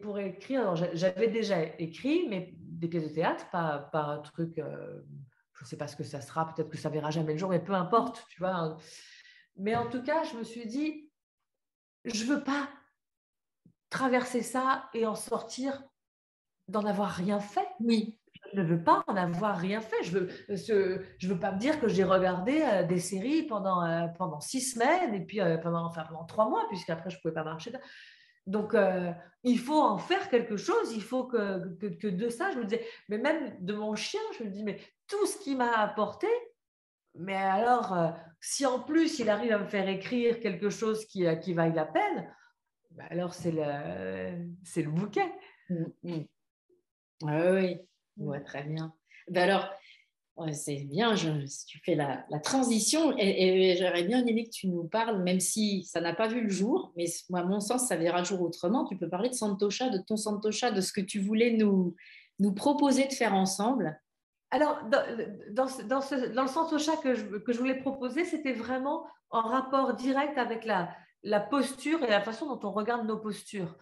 pour écrire. Alors, j'avais déjà écrit, mais des pièces de théâtre, pas un truc. Je ne sais pas ce que ça sera, peut-être que ça verra jamais le jour, mais peu importe, tu vois. Mais en tout cas, je me suis dit, je veux pas traverser ça et en sortir d'en avoir rien fait. Oui, Je ne veux pas en avoir rien fait. Je veux pas me dire que j'ai regardé des séries pendant 6 semaines et puis pendant 3 mois, puisqu'après, je ne pouvais pas marcher. Donc, il faut en faire quelque chose. Il faut que de ça, je me disais, mais même de mon chien, je me dis, mais tout ce qu'il m'a apporté, mais alors, si en plus, il arrive à me faire écrire quelque chose qui vaille la peine, ben alors c'est le bouquet. mm, mm. Ah oui, ouais, très bien. Ben alors, ouais, c'est bien, si tu fais la transition et j'aurais bien aimé que tu nous parles, même si ça n'a pas vu le jour, mais moi, à mon sens, ça verra le jour autrement. Tu peux parler de Santosha, de ton Santosha, de ce que tu voulais nous proposer de faire ensemble. Alors, dans le sens au chat que je voulais proposer, c'était vraiment en rapport direct avec la posture et la façon dont on regarde nos postures.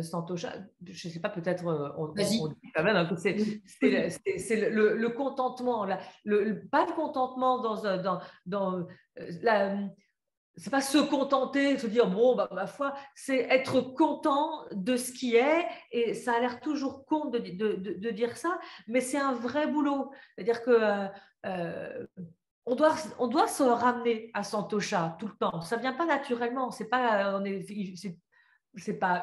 Santosha, je ne sais pas, peut-être on Vas-y. dit quand même hein, que Oui, c'est le contentement, pas le contentement c'est pas se contenter, se dire bon, bah, ma foi, c'est être content de ce qui est, et ça a l'air toujours con de dire ça, mais c'est un vrai boulot. C'est-à-dire que euh, on doit se ramener à Santosha tout le temps. Ça vient pas naturellement. C'est pas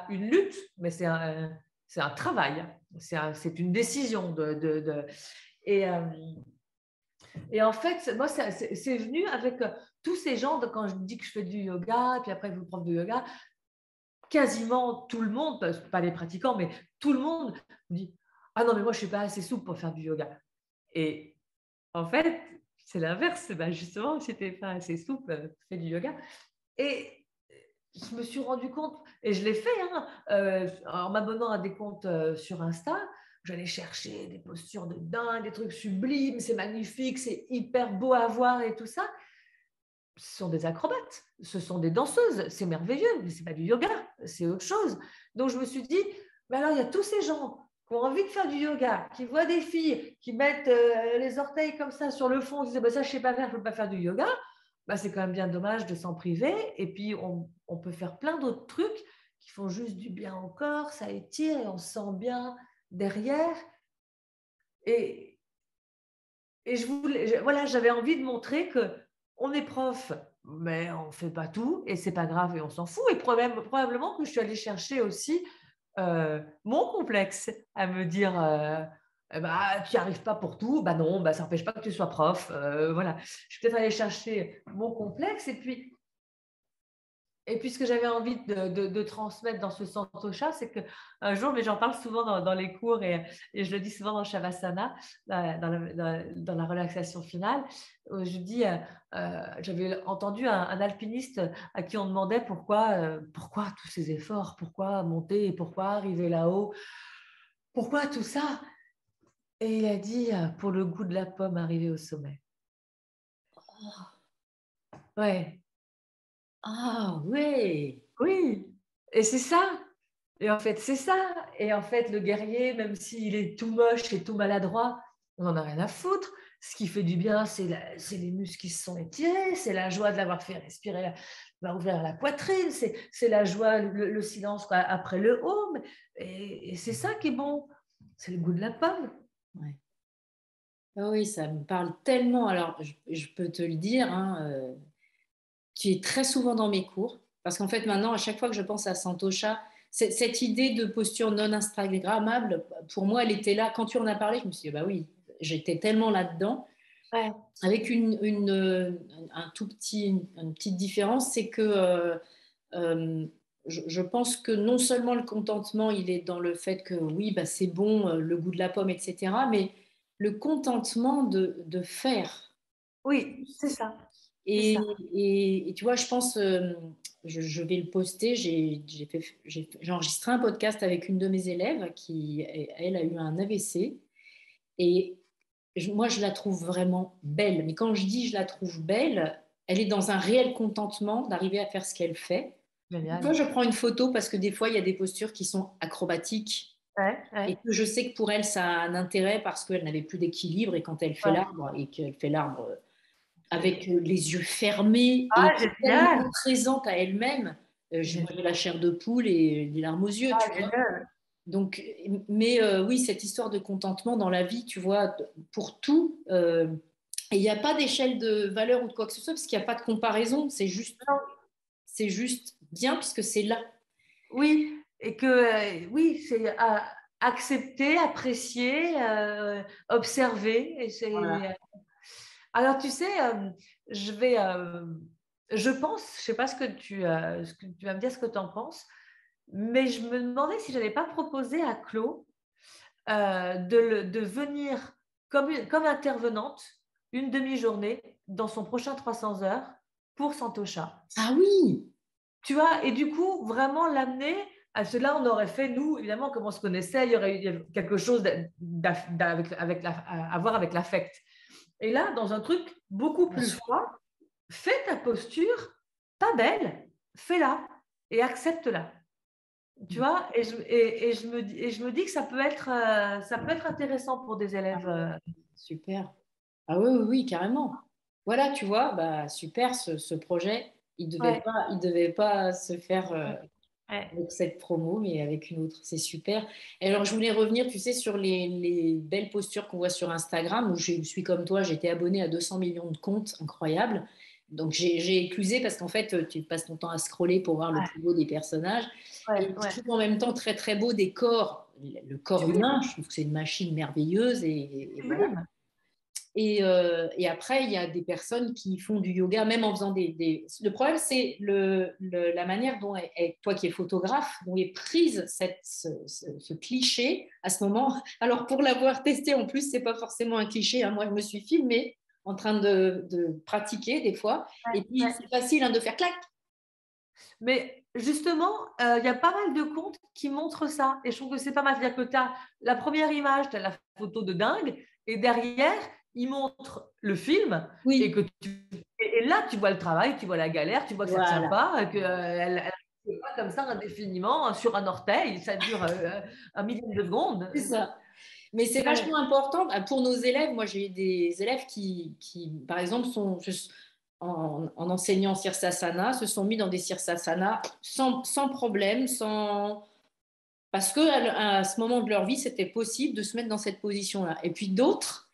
une lutte, mais c'est un travail. C'est une décision et, euh, et en fait, moi, c'est venu avec tous ces gens, quand je dis que je fais du yoga, et puis après, je vous prof de yoga, quasiment tout le monde, pas les pratiquants, mais tout le monde me dit, ah non, mais moi, je ne suis pas assez souple pour faire du yoga. Et en fait, c'est l'inverse. Ben justement, si tu n'es pas assez souple, fais du yoga. Et je me suis rendu compte, et je l'ai fait, hein, en m'abonnant à des comptes sur Insta, j'allais chercher des postures de dingue, des trucs sublimes, c'est magnifique, c'est hyper beau à voir et tout ça. Ce sont des acrobates, ce sont des danseuses, c'est merveilleux, mais ce n'est pas du yoga, c'est autre chose. Donc je me suis dit, mais alors il y a tous ces gens qui ont envie de faire du yoga, qui voient des filles qui mettent les orteils comme ça sur le fond, qui disent, bah, ça je ne sais pas faire, je ne peux pas faire du yoga. Bah, c'est quand même bien dommage de s'en priver. Et puis, on peut faire plein d'autres trucs qui font juste du bien au corps, ça étire et on se sent bien derrière. Et, voilà, j'avais envie de montrer que on est prof, mais on ne fait pas tout et c'est pas grave et on s'en fout. Et probablement que je suis allée chercher aussi mon complexe à me dire bah, tu n'y arrives pas pour tout, bah non, bah, ça n'empêche pas que tu sois prof. Voilà. Je suis peut-être allée chercher mon complexe et puis, ce que j'avais envie de transmettre dans ce Santosha, c'est qu'un jour, mais j'en parle souvent dans les cours et je le dis souvent dans Shavasana, dans la relaxation finale, où je dis, j'avais entendu un alpiniste à qui on demandait pourquoi tous ces efforts, pourquoi monter, pourquoi arriver là-haut, pourquoi tout ça? Et il a dit, pour le goût de la pomme, arriver au sommet. Ouais, Ah ouais. oui, et c'est ça. Et en fait, c'est ça. Et en fait, le guerrier, même s'il est tout moche et tout maladroit, on n'en a rien à foutre. Ce qui fait du bien, c'est les muscles qui se sont étirés, c'est la joie de l'avoir fait respirer, ouvrir la poitrine, c'est la joie, le silence après le home. Et c'est ça qui est bon. C'est le goût de la pomme. Ouais. Ah oui, ça me parle tellement. Alors, je peux te le dire, hein, tu es très souvent dans mes cours, parce qu'en fait, maintenant, à chaque fois que je pense à Santosha, cette idée de posture non Instagrammable, pour moi, elle était là. Quand tu en as parlé, je me suis dit, bah oui, j'étais tellement là-dedans. Ouais. Avec un tout petit, une petite différence, c'est que euh, je pense que non seulement le contentement, il est dans le fait que oui, bah, c'est bon, le goût de la pomme, etc., mais le contentement de faire. Oui, c'est ça. C'est Et, ça. et tu vois, je pense, je vais le poster, j'ai enregistré un podcast avec une de mes élèves qui, elle, a eu un AVC. Et moi, je la trouve vraiment belle. Mais quand je dis je la trouve belle, elle est dans un réel contentement d'arriver à faire ce qu'elle fait. Moi, Génial. je prends une photo parce que des fois, il y a des postures qui sont acrobatiques Ouais, et ouais, que je sais que pour elle, ça a un intérêt parce qu'elle n'avait plus d'équilibre et quand elle fait ouais. l'arbre et qu'elle fait l'arbre avec les yeux fermés et Ah, tellement génial. présente à elle-même, moi, j'ai la chair de poule et des larmes aux yeux, tu Ah, vois. génial. Donc, mais oui, cette histoire de contentement dans la vie, tu vois, pour tout, et il n'y a pas d'échelle de valeur ou de quoi que ce soit, parce qu'il n'y a pas de comparaison, Non, c'est juste bien puisque c'est là. oui, et que oui, c'est accepter, apprécier, observer. Et Voilà. alors, tu sais, je vais, je pense, je sais pas ce que tu vas me dire, ce que tu en penses, mais je me demandais si je n'allais pas proposer à Claude de venir comme intervenante une demi-journée dans son prochain 300 heures pour Santosha. Ah oui, Tu vois, et du coup, vraiment l'amener à cela, on aurait fait, nous, évidemment, comme on se connaissait, il y avait quelque chose à voir avec l'affect. Et là, dans un truc beaucoup bien plus sûr. froid, fais ta posture, pas belle, fais-la et accepte-la. Tu vois, et je me dis que ça peut être intéressant pour des Ah, élèves. super. Ah oui, oui, oui, carrément. Voilà, tu vois, bah, super ce projet. Ouais, Il devait pas se faire ouais, ouais. avec cette promo, mais avec une autre. C'est super. Et alors, je voulais revenir, tu sais, sur les belles postures qu'on voit sur Instagram, où je suis comme toi, j'étais abonnée à 200 millions de comptes, incroyable. Donc, j'ai éclusé parce qu'en fait, tu passes ton temps à scroller pour voir le plus beau des personnages. Ouais, Et je ouais. trouve en même temps très, très beau des corps. Le corps Sublime, humain, je trouve que c'est une machine merveilleuse. Et voilà. sublime. Et après, il y a des personnes qui font du yoga, même en faisant Le problème, c'est la manière dont, toi qui es photographe, dont est prise ce cliché à ce moment. Alors, pour l'avoir testé, en plus, c'est pas forcément un cliché, hein. Moi, je me suis filmée en train de pratiquer des fois. Ouais, Et puis, ouais. c'est facile hein, de faire clac. Mais justement, il y a pas mal de comptes qui montrent ça. Et je trouve que c'est pas mal. C'est-à-dire que tu as la première image, tu as la photo de dingue, et derrière, ils montrent le film. Et, Oui, que et là, tu vois le travail, tu vois la galère, tu vois que ça ne tient voilà. pas, qu'elle elle ne pas comme ça indéfiniment sur un orteil. Ça dure un million de secondes. C'est ça. Mais c'est Ouais, vachement important bah, pour nos élèves. Moi, j'ai des élèves par exemple, en enseignant Sirsasana, se sont mis dans des Sirsasana sans problème, parce que à ce moment de leur vie, c'était possible de se mettre dans cette position-là. Et puis d'autres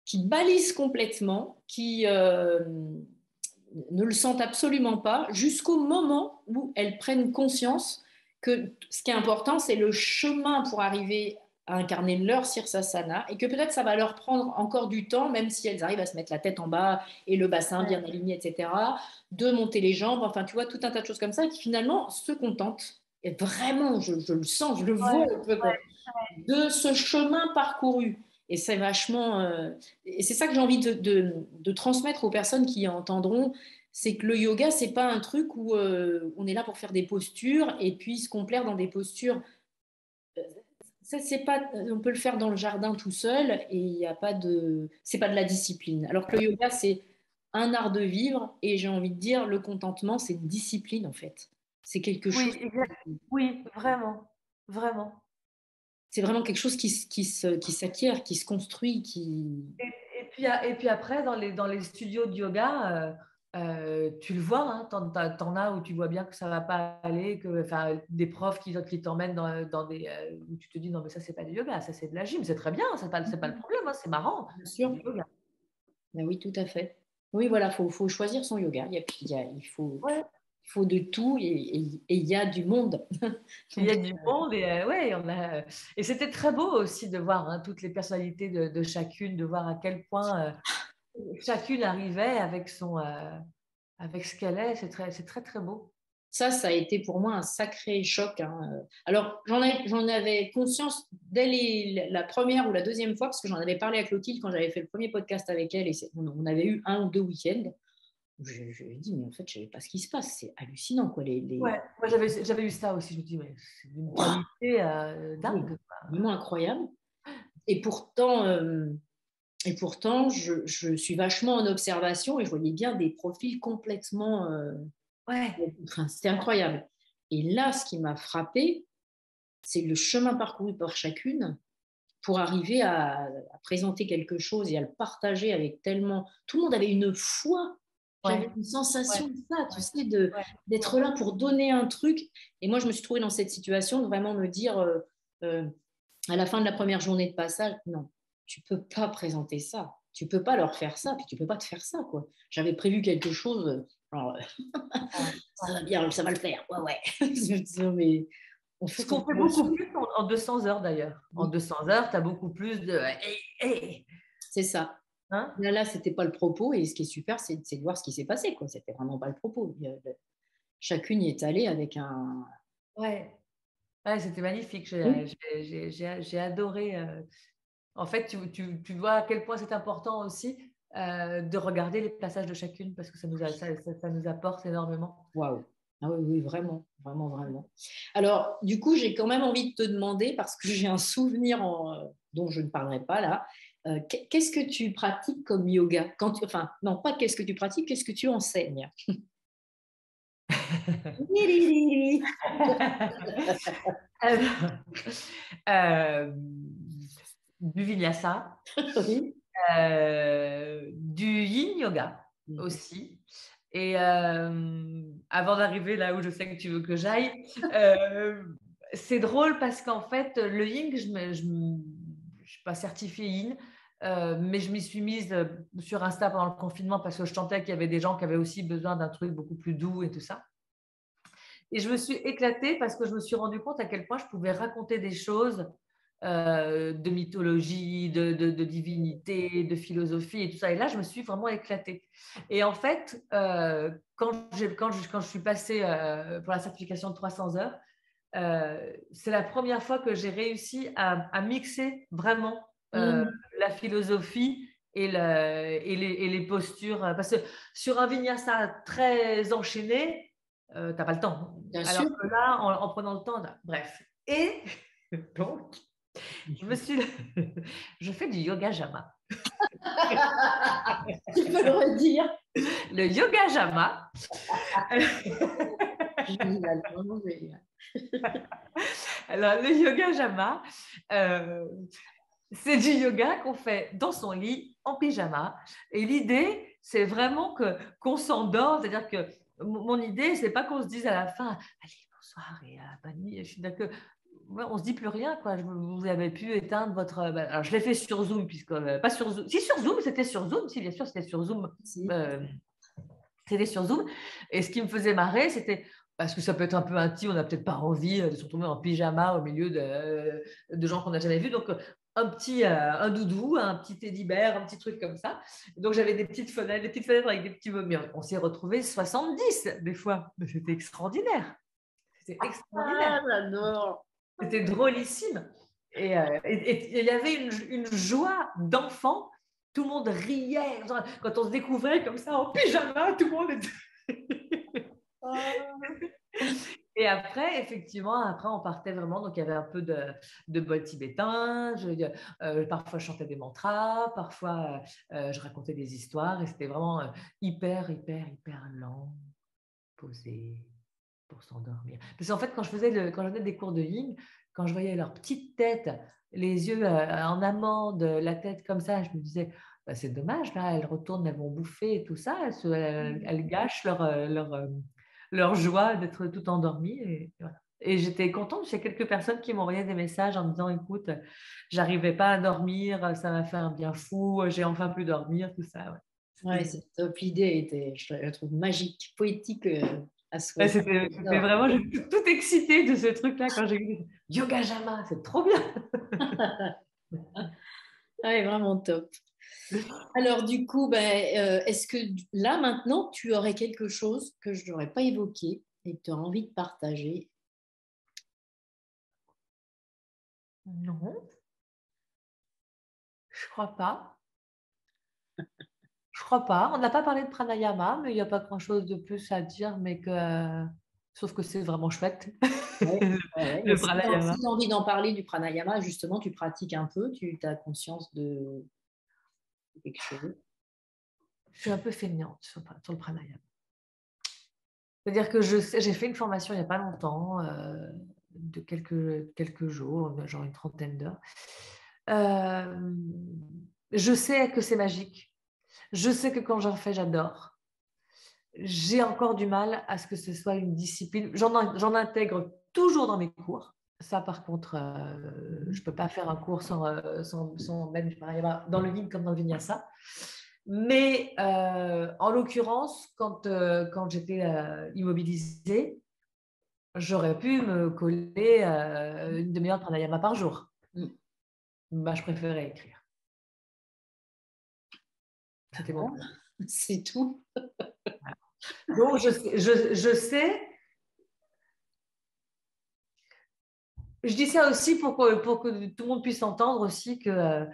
qui balisent complètement, qui ne le sentent absolument pas, jusqu'au moment où elles prennent conscience que ce qui est important, c'est le chemin pour arriver à incarner leur Sirsasana et que peut-être ça va leur prendre encore du temps, même si elles arrivent à se mettre la tête en bas et le bassin bien ouais, aligné, etc., de monter les jambes, enfin, tu vois, tout un tas de choses comme ça qui finalement se contentent. Et vraiment, je le sens, je le vois ouais, un peu, quoi, de ce chemin parcouru. Et c'est vachement. Et c'est ça que j'ai envie de transmettre aux personnes qui entendront, c'est que le yoga, c'est pas un truc où on est là pour faire des postures et puis se complaire dans des postures. Ça, c'est pas, on peut le faire dans le jardin tout seul et il y a pas de, c'est pas de la discipline. Alors que le yoga, c'est un art de vivre et j'ai envie de dire, le contentement, c'est une discipline en fait. C'est quelque chose. oui, oui, vraiment. vraiment. C'est vraiment quelque chose qui s'acquiert, qui se construit, qui… Et puis après, dans les studios de yoga, tu le vois, hein, t'en as où tu vois bien que ça va pas aller, enfin, des profs qui t'emmènent dans des… où tu te dis, non, mais ça, c'est pas du yoga, ça, c'est de la gym, c'est très bien, c'est pas le problème, hein, c'est marrant, Bien c'est sûr. du yoga. Ben oui, tout à fait. Oui, voilà, faut choisir son yoga. Ouais. Il faut de tout et il y a du monde. Il y Donc, a du monde et ouais, et c'était très beau aussi de voir, hein, toutes les personnalités de chacune, de voir à quel point chacune arrivait avec ce qu'elle est. C'est très, très beau. ça a été pour moi un sacré choc, hein. Alors, j'en avais conscience dès la première ou la deuxième fois, parce que j'en avais parlé à Clotilde quand j'avais fait le premier podcast avec elle, et on avait eu 1 ou 2 week-ends. Je lui ai dit, mais en fait, je ne savais pas ce qui se passe. C'est hallucinant, quoi. Ouais, moi j'avais eu ça aussi. Je me dis, mais c'est d'une Waouh, qualité oui, dingue. vraiment incroyable. Et pourtant, je suis vachement en observation et je voyais bien des profils complètement… Ouais, enfin, c'était incroyable. Et là, ce qui m'a frappé, c'est le chemin parcouru par chacune pour arriver à présenter quelque chose et à le partager avec tellement… Tout le monde avait une foi. ouais, J'avais une sensation ouais, de ça, tu ouais, sais, ouais, d'être là pour donner un truc. Et moi, je me suis trouvée dans cette situation de vraiment me dire, euh, à la fin de la première journée de passage, non, tu peux pas présenter ça. Tu peux pas leur faire ça, puis tu peux pas te faire ça, quoi. J'avais prévu quelque chose, genre, ouais, ça ouais. va bien, ça va le faire, ouais, ouais. Je me dis, non, mais en Ce fait, on qu'on fait peut beaucoup aussi. plus en 200 heures d'ailleurs. En Oui, 200 heures, tu as beaucoup plus de hey, hey, c'est ça. hein? Là, c'était pas le propos, et ce qui est super, c'est de voir ce qui s'est passé, quoi. C'était vraiment pas le propos. Chacune y est allée avec un… Ouais, ouais, c'était magnifique. Oui, J'ai adoré. En fait, tu vois à quel point c'est important aussi de regarder les passages de chacune parce que ça nous apporte énormément. waouh. Ah oui, oui, vraiment, vraiment, vraiment. Alors, du coup, j'ai quand même envie de te demander, parce que j'ai un souvenir dont je ne parlerai pas là, qu'est-ce que tu pratiques comme yoga enfin, non, pas qu'est-ce que tu pratiques, qu'est-ce que tu enseignes? Alors, euh, du vinyasa, Oui. du yin yoga Mhm. aussi. Et avant d'arriver là où je sais que tu veux que j'aille, c'est drôle parce qu'en fait, le yin, je ne suis pas certifiée yin, mais je m'y suis mise sur Insta pendant le confinement parce que je sentais qu'il y avait des gens qui avaient aussi besoin d'un truc beaucoup plus doux et tout ça. Et je me suis éclatée parce que je me suis rendu compte à quel point je pouvais raconter des choses de mythologie, de divinité, de philosophie et tout ça. Et là, je me suis vraiment éclatée. Et en fait, quand je suis passée pour la certification de 300 heures, c'est la première fois que j'ai réussi à mixer vraiment Mhm. la philosophie et les postures. Parce que sur un vinyasa très enchaîné, t'as pas le temps. Bien sûr. Alors que là, en prenant le temps, bref. Et donc, je me suis, je fais du yoga jama. Tu peux le redire. Le yoga jama, Génial, vraiment génial. alors le yoga jama, euh, c'est du yoga qu'on fait dans son lit en pyjama. Et l'idée, c'est vraiment qu'on s'endort. C'est-à-dire que mon idée, c'est pas qu'on se dise à la fin, allez, bonsoir et bonne nuit. Je suis d'accord. Ouais, on se dit plus rien, quoi. Vous avez pu éteindre votre. Alors, je l'ai fait sur Zoom, puisque pas sur Zoom. Si sur Zoom, c'était sur Zoom. Si bien sûr, c'était sur Zoom. Si. Euh, C'était sur Zoom. Et ce qui me faisait marrer, c'était parce que ça peut être un peu intime, on n'a peut-être pas envie de se retrouver en pyjama au milieu de gens qu'on n'a jamais vus. Donc, un doudou, un petit teddy bear, un petit truc comme ça. Donc, j'avais des petites fenêtres avec des petits meubles. On s'est retrouvés 70 des fois. Mais c'était extraordinaire. C'était extraordinaire. Ah, j'adore. C'était drôlissime. Et il y avait une joie d'enfant. Tout le monde riait. Quand on se découvrait comme ça en pyjama, tout le monde était… Et après, effectivement, après, on partait vraiment. Donc, il y avait un peu de bol tibétain. Parfois, je chantais des mantras. Parfois, je racontais des histoires. Et c'était vraiment hyper, hyper, hyper lent, posé pour s'endormir. Parce qu'en fait, quand je venais des cours de yin, quand je voyais leur petite tête, les yeux en amande, la tête comme ça, je me disais, bah, c'est dommage, là, elles retournent, elles vont bouffer et tout ça, elles gâchent leur joie d'être tout endormies. Et, voilà. Et j'étais contente, j'ai quelques personnes qui m'envoyaient des messages en me disant, écoute, j'arrivais pas à dormir, ça m'a fait un bien fou, j'ai enfin pu dormir, tout ça. Ouais. Ouais, c'est top. L'idée était, je la trouve magique, poétique à Ouais, souhait. c'était J'adore. vraiment, j'étais toute excitée de ce truc-là quand j'ai vu Yoga Jama, c'est trop bien. Ouais, vraiment top. Alors, du coup, ben, est-ce que là, maintenant, tu aurais quelque chose que je n'aurais pas évoqué et que tu aurais envie de partager? Non, je crois pas. Je crois pas. On n'a pas parlé de pranayama, mais il n'y a pas grand-chose de plus à dire, mais que sauf que c'est vraiment chouette, Ouais, ouais, ouais. Mais le si pranayama. tu as envie d'en parler du pranayama, justement, tu pratiques un peu, tu as conscience de quelque chose. Je suis un peu feignante sur le pranayama. C'est-à-dire que j'ai fait une formation il n'y a pas longtemps, de quelques jours, genre une trentaine d'heures. Euh, je sais que c'est magique. Je sais que quand j'en fais, j'adore. J'ai encore du mal à ce que ce soit une discipline. J'en intègre toujours dans mes cours. Ça, par contre, je ne peux pas faire un cours sans mettre du pranayama dans le yin comme dans le vinyasa. Mais en l'occurrence, quand j'étais immobilisée, j'aurais pu me coller une demi-heure de pranayama par jour. Mm. Bah, je préférais écrire. C'était mon problème. C'est tout. Donc, je sais. Je dis ça aussi pour que tout le monde puisse entendre aussi que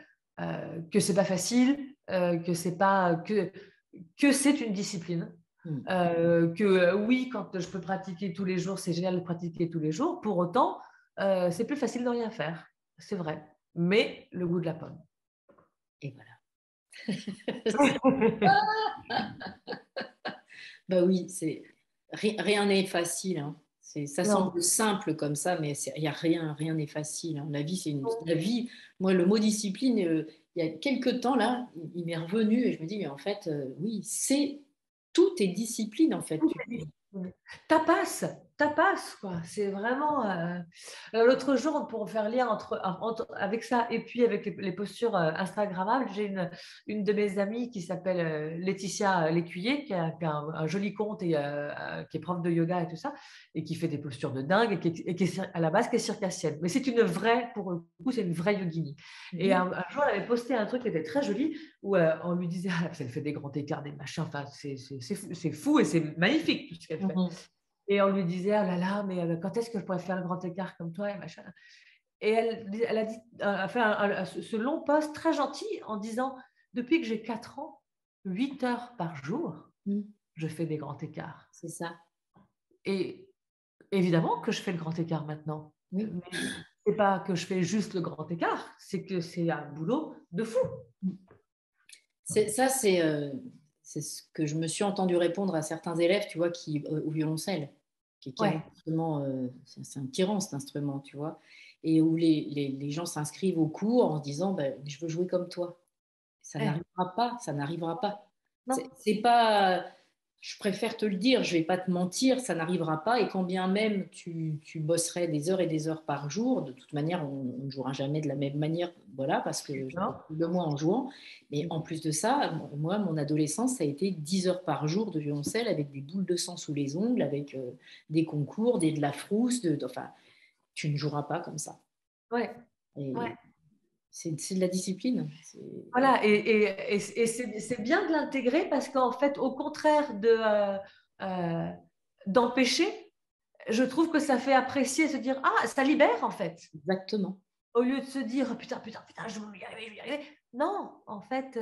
c'est pas facile, que c'est pas que c'est une discipline. Mm. Oui, quand je peux pratiquer tous les jours, c'est génial de pratiquer tous les jours. Pour autant, c'est plus facile de rien faire. C'est vrai. Mais le goût de la pomme. Et voilà. Bah oui, rien n'est facile, hein. Ça Non. semble simple comme ça, mais il y a rien n'est facile, hein. La vie, la vie. Moi, le mot discipline, il y a quelques temps là, il m'est revenu et je me dis, mais en fait, oui, tout est discipline en fait. Tapas, tapas, quoi. C'est vraiment. L'autre jour, pour faire lien avec ça et puis avec les postures Instagrammables, j'ai une de mes amies qui s'appelle Laetitia Lécuyer, qui a un joli compte et qui est prof de yoga et tout ça, et qui fait des postures de dingue et qui est à la base qui est circassienne. Mais c'est une vraie, pour le coup, c'est une vraie yogini. Et Mhm. un jour, elle avait posté un truc qui était très joli où on lui disait, ah, elle fait des grands écarts, des machins, enfin, c'est fou et c'est magnifique tout ce qu'elle fait. Mhm. Et on lui disait, oh là là, mais quand est-ce que je pourrais faire le grand écart comme toi et machin. Et elle a dit, a fait ce long post très gentil en disant, depuis que j'ai 4 ans, 8 heures par jour, Mhm. je fais des grands écarts. C'est ça. Et évidemment que je fais le grand écart maintenant. Oui. Mais c'est pas que je fais juste le grand écart, c'est que c'est un boulot de fou. Ça, c'est ce que je me suis entendu répondre à certains élèves, tu vois, au violoncelle, qui est un Ouais, instrument, c'est un tyran cet instrument, tu vois, et où les gens s'inscrivent au cours en se disant, ben, je veux jouer comme toi. Ça eh, n'arrivera pas, ça n'arrivera pas. non. C'est pas, je préfère te le dire, je vais pas te mentir, ça n'arrivera pas. Et quand bien même tu bosserais des heures et des heures par jour, de toute manière, on ne jouera jamais de la même manière, voilà, parce que je Non. de moi en jouant. Mais en plus de ça, moi, mon adolescence, ça a été 10 heures par jour de violoncelle avec des boules de sang sous les ongles, avec des concours, de la frousse, enfin, tu ne joueras pas comme ça. Ouais, ouais. Et c'est de la discipline. Voilà, et c'est bien de l'intégrer parce qu'en fait, au contraire d'empêcher, je trouve que ça fait apprécier, se dire, ah, ça libère en fait. Exactement. Au lieu de se dire, putain, putain, putain, je vais y arriver, je vais y arriver. Non, en fait,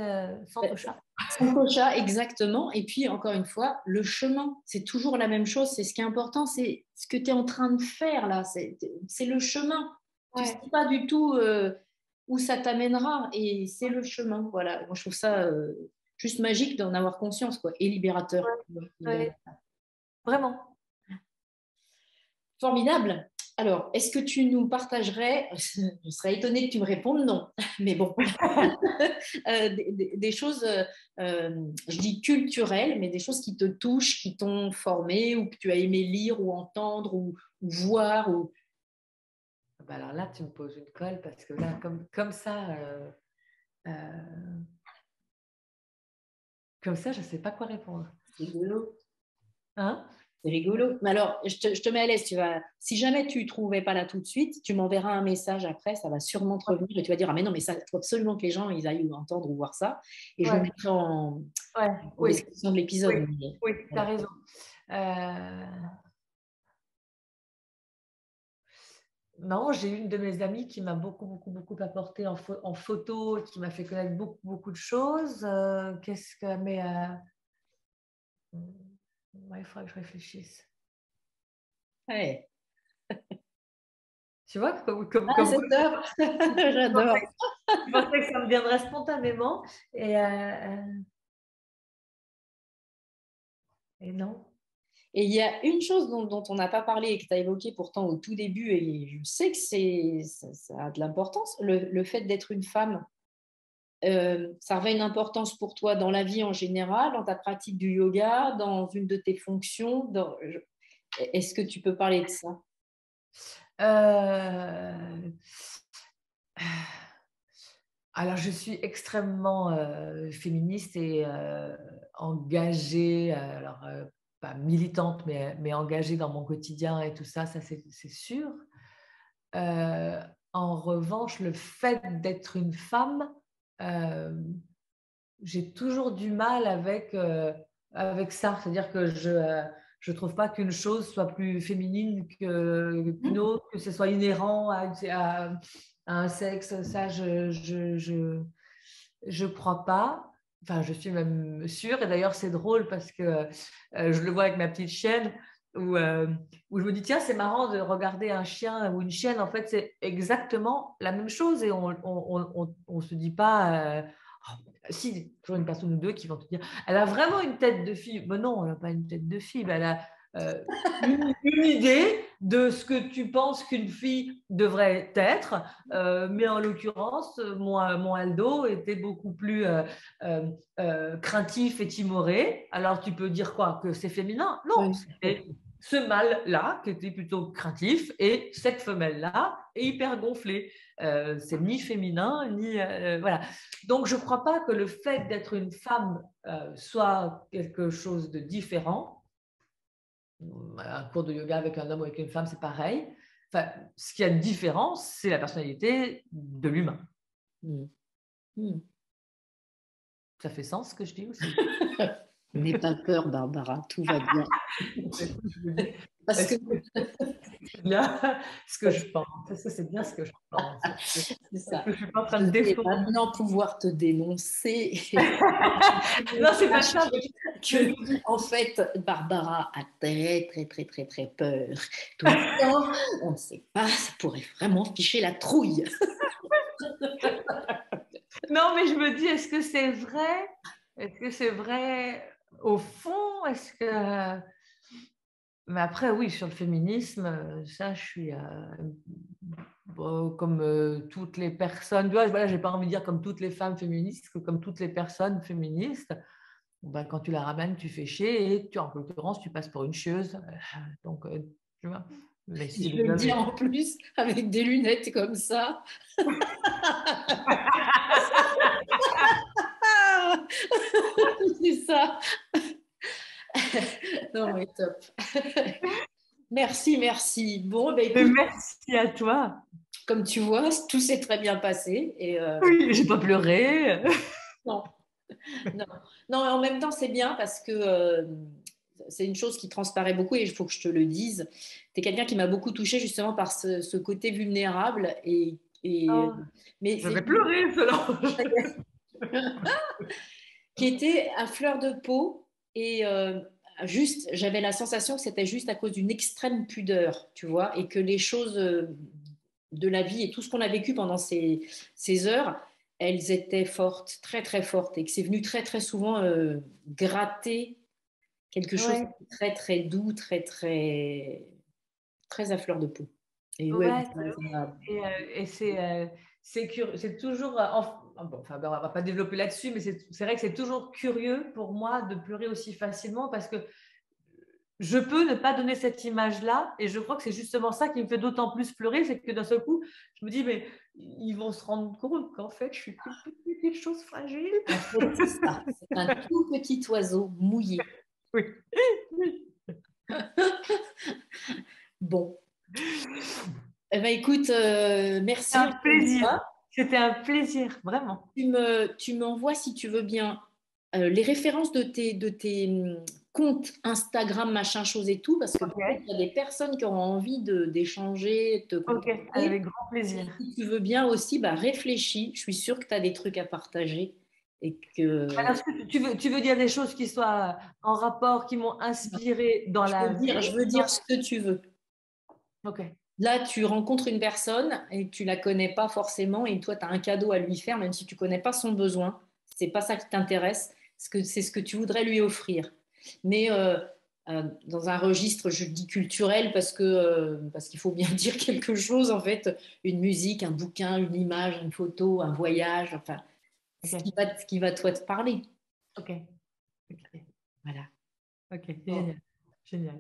sans chat. Son cocha, exactement. Et puis, encore une fois, le chemin, c'est toujours la même chose. C'est ce qui est important, c'est ce que tu es en train de faire là. C'est le chemin. Tu ne sais Ouais, pas du tout où ça t'amènera. Et c'est le chemin. Voilà. Moi, je trouve ça juste magique d'en avoir conscience, quoi. Et libérateur. ouais, ouais, vraiment. Formidable. Alors, est-ce que tu nous partagerais, je serais étonnée que tu me répondes non, mais bon, des choses, je dis culturelles, mais des choses qui te touchent, qui t'ont formé ou que tu as aimé lire ou entendre ou voir ou... Bah alors là, tu me poses une colle parce que là, comme ça, je ne sais pas quoi répondre. C'est rigolo. Hein? C'est rigolo. Mais alors, je te mets à l'aise. Si jamais tu ne trouvais pas là tout de suite, tu m'enverras un message après. Ça va sûrement te revenir et tu vas dire, ah mais non, mais ça, il faut absolument que les gens ils aillent entendre ou voir ça. Et je le Ouais, mettrai en oui, description de l'épisode. oui, Mais, oui, tu as voilà. raison. Euh, Non, j'ai une de mes amies qui m'a beaucoup apporté en photo, qui m'a fait connaître beaucoup de choses. Ouais, il faudrait que je réfléchisse. Ouais. Tu vois, Ah, c'est top. J'adore. je pensais que ça me viendrait spontanément. Et, et non. Et il y a une chose dont on n'a pas parlé et que tu as évoqué pourtant au tout début, et je sais que ça a de l'importance, le fait d'être une femme. Ça revêt une importance pour toi dans la vie en général, dans ta pratique du yoga, dans une de tes fonctions. Est-ce que tu peux parler de ça? Euh, Alors, je suis extrêmement féministe et engagée, pas militante, mais engagée dans mon quotidien et tout ça, c'est sûr. En revanche, le fait d'être une femme, euh, j'ai toujours du mal avec ça. C'est-à-dire que je trouve pas qu'une chose soit plus féminine qu'une autre, que ce soit inhérent à un sexe. Ça, je crois pas. Enfin, je suis même sûre. Et d'ailleurs, c'est drôle parce que je le vois avec ma petite chienne où je me dis, tiens, c'est marrant de regarder un chien ou une chienne. En fait, c'est exactement la même chose et on se dit pas. Si, toujours une personne ou deux qui vont te dire, elle a vraiment une tête de fille. Mais non, elle n'a pas une tête de fille, mais elle a une idée de ce que tu penses qu'une fille devrait être. Mais en l'occurrence, mon Aldo était beaucoup plus craintif et timoré. Alors tu peux dire quoi? Que c'est féminin? Non, Oui. c'était ce mâle-là qui était plutôt craintif et cette femelle-là est hyper gonflée. C'est ni féminin, ni... voilà. Donc, je ne crois pas que le fait d'être une femme soit quelque chose de différent. Un cours de yoga avec un homme ou avec une femme, c'est pareil. Enfin, ce qui a de différent, c'est la personnalité de l'humain. Mm. Ça fait sens ce que je dis aussi? N'aie pas peur, Barbara, tout va bien. Parce que C'est bien ce que je pense. Est-ce que c'est bien ce que je pense? c'est ça. Que je suis pas en train Je de vais défendre. maintenant pouvoir te dénoncer. Non, c'est pas ça. En fait, Barbara a très peur. Tout le temps, on ne sait pas, ça pourrait vraiment ficher la trouille. Non, mais je me dis, est-ce que c'est vrai? Est-ce que c'est vrai au fond? Est-ce que... Mais après, oui, sur le féminisme, ça, je suis comme toutes les personnes. Tu vois, voilà, j'ai pas envie de dire comme toutes les femmes féministes, que comme toutes les personnes féministes. Ben, quand tu la ramènes, tu fais chier et en l'occurrence, tu passes pour une chieuse. Donc, tu vois. Mais si Je les le hommes dis en plus avec des lunettes comme ça. C'est ça. Non, mais top. Merci, merci. Bon, ben Mais écoute, merci à toi. comme tu vois, tout s'est très bien passé. Et Oui, j'ai pas pleuré. non, non, non, en même temps, c'est bien parce que c'est une chose qui transparaît beaucoup et il faut que je te le dise. Tu es quelqu'un qui m'a beaucoup touchée justement par ce côté vulnérable et Oh, mais je c'est vais pleurer, Solange. qui était à fleur de peau et juste, j'avais la sensation que c'était juste à cause d'une extrême pudeur, tu vois, et que les choses de la vie et tout ce qu'on a vécu pendant ces heures, elles étaient fortes, très fortes, et que c'est venu très souvent gratter quelque chose Ouais. de très doux, très à fleur de peau. Et ouais, Ouais, et c'est toujours. Bon, enfin, on va pas développer là-dessus, mais c'est vrai que c'est toujours curieux pour moi de pleurer aussi facilement parce que je peux ne pas donner cette image-là, et je crois que c'est justement ça qui me fait d'autant plus pleurer, c'est que d'un seul coup, je me dis, mais ils vont se rendre compte qu'en fait, je suis qu'une petite chose fragile. en fait, c'est ça. C'est un tout petit oiseau mouillé. Oui. Bon. Eh ben, écoute, C'était merci un encore une plaisir. fois. C'était un plaisir, vraiment. Tu m'envoies, si tu veux bien, les références de tes comptes Instagram, machin, chose et tout, parce que Ok, peut-être qu'il y a des personnes qui auront envie d'échanger, de te ok, contacter. avec grand plaisir. Si tu veux bien aussi, bah, réfléchis. Je suis sûre que tu as des trucs à partager et que Alors, est-ce que tu veux dire des choses qui soient en rapport, qui m'ont inspiré dans la vie? je veux dire ce que tu veux. Ok, Là, tu rencontres une personne et tu la connais pas forcément et toi, tu as un cadeau à lui faire, même si tu connais pas son besoin. C'est pas ça qui t'intéresse, c'est ce que tu voudrais lui offrir. Mais dans un registre, je dis culturel parce qu'il faut bien dire quelque chose, en fait, une musique, un bouquin, une image, une photo, un voyage, enfin, ok, ce qui va toi te parler. ok, ok, Voilà. ok, Bon. génial, génial.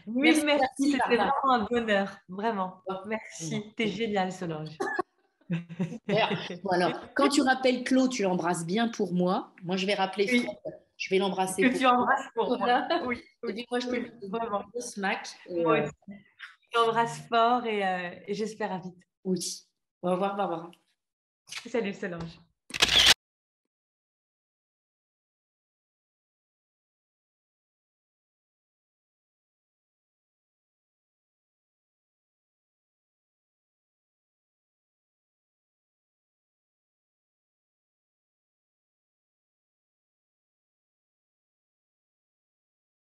Merci, Mille merci, merci, c'était Varda. vraiment un bonheur, vraiment. Bon. Merci, t'es génial, Solange. Super. Bon, alors, quand tu rappelles Claude, tu l'embrasses bien pour moi. Moi, je vais rappeler Fred. Oui, Je vais l'embrasser que pour tu toi. embrasses pour moi. Voilà. Oui, Et oui, puis, moi, je te oui, mets des vraiment. gros smack. Moi aussi. Je t'embrasse fort et j'espère à vite. Oui. Au revoir, Barbara. Salut, Solange.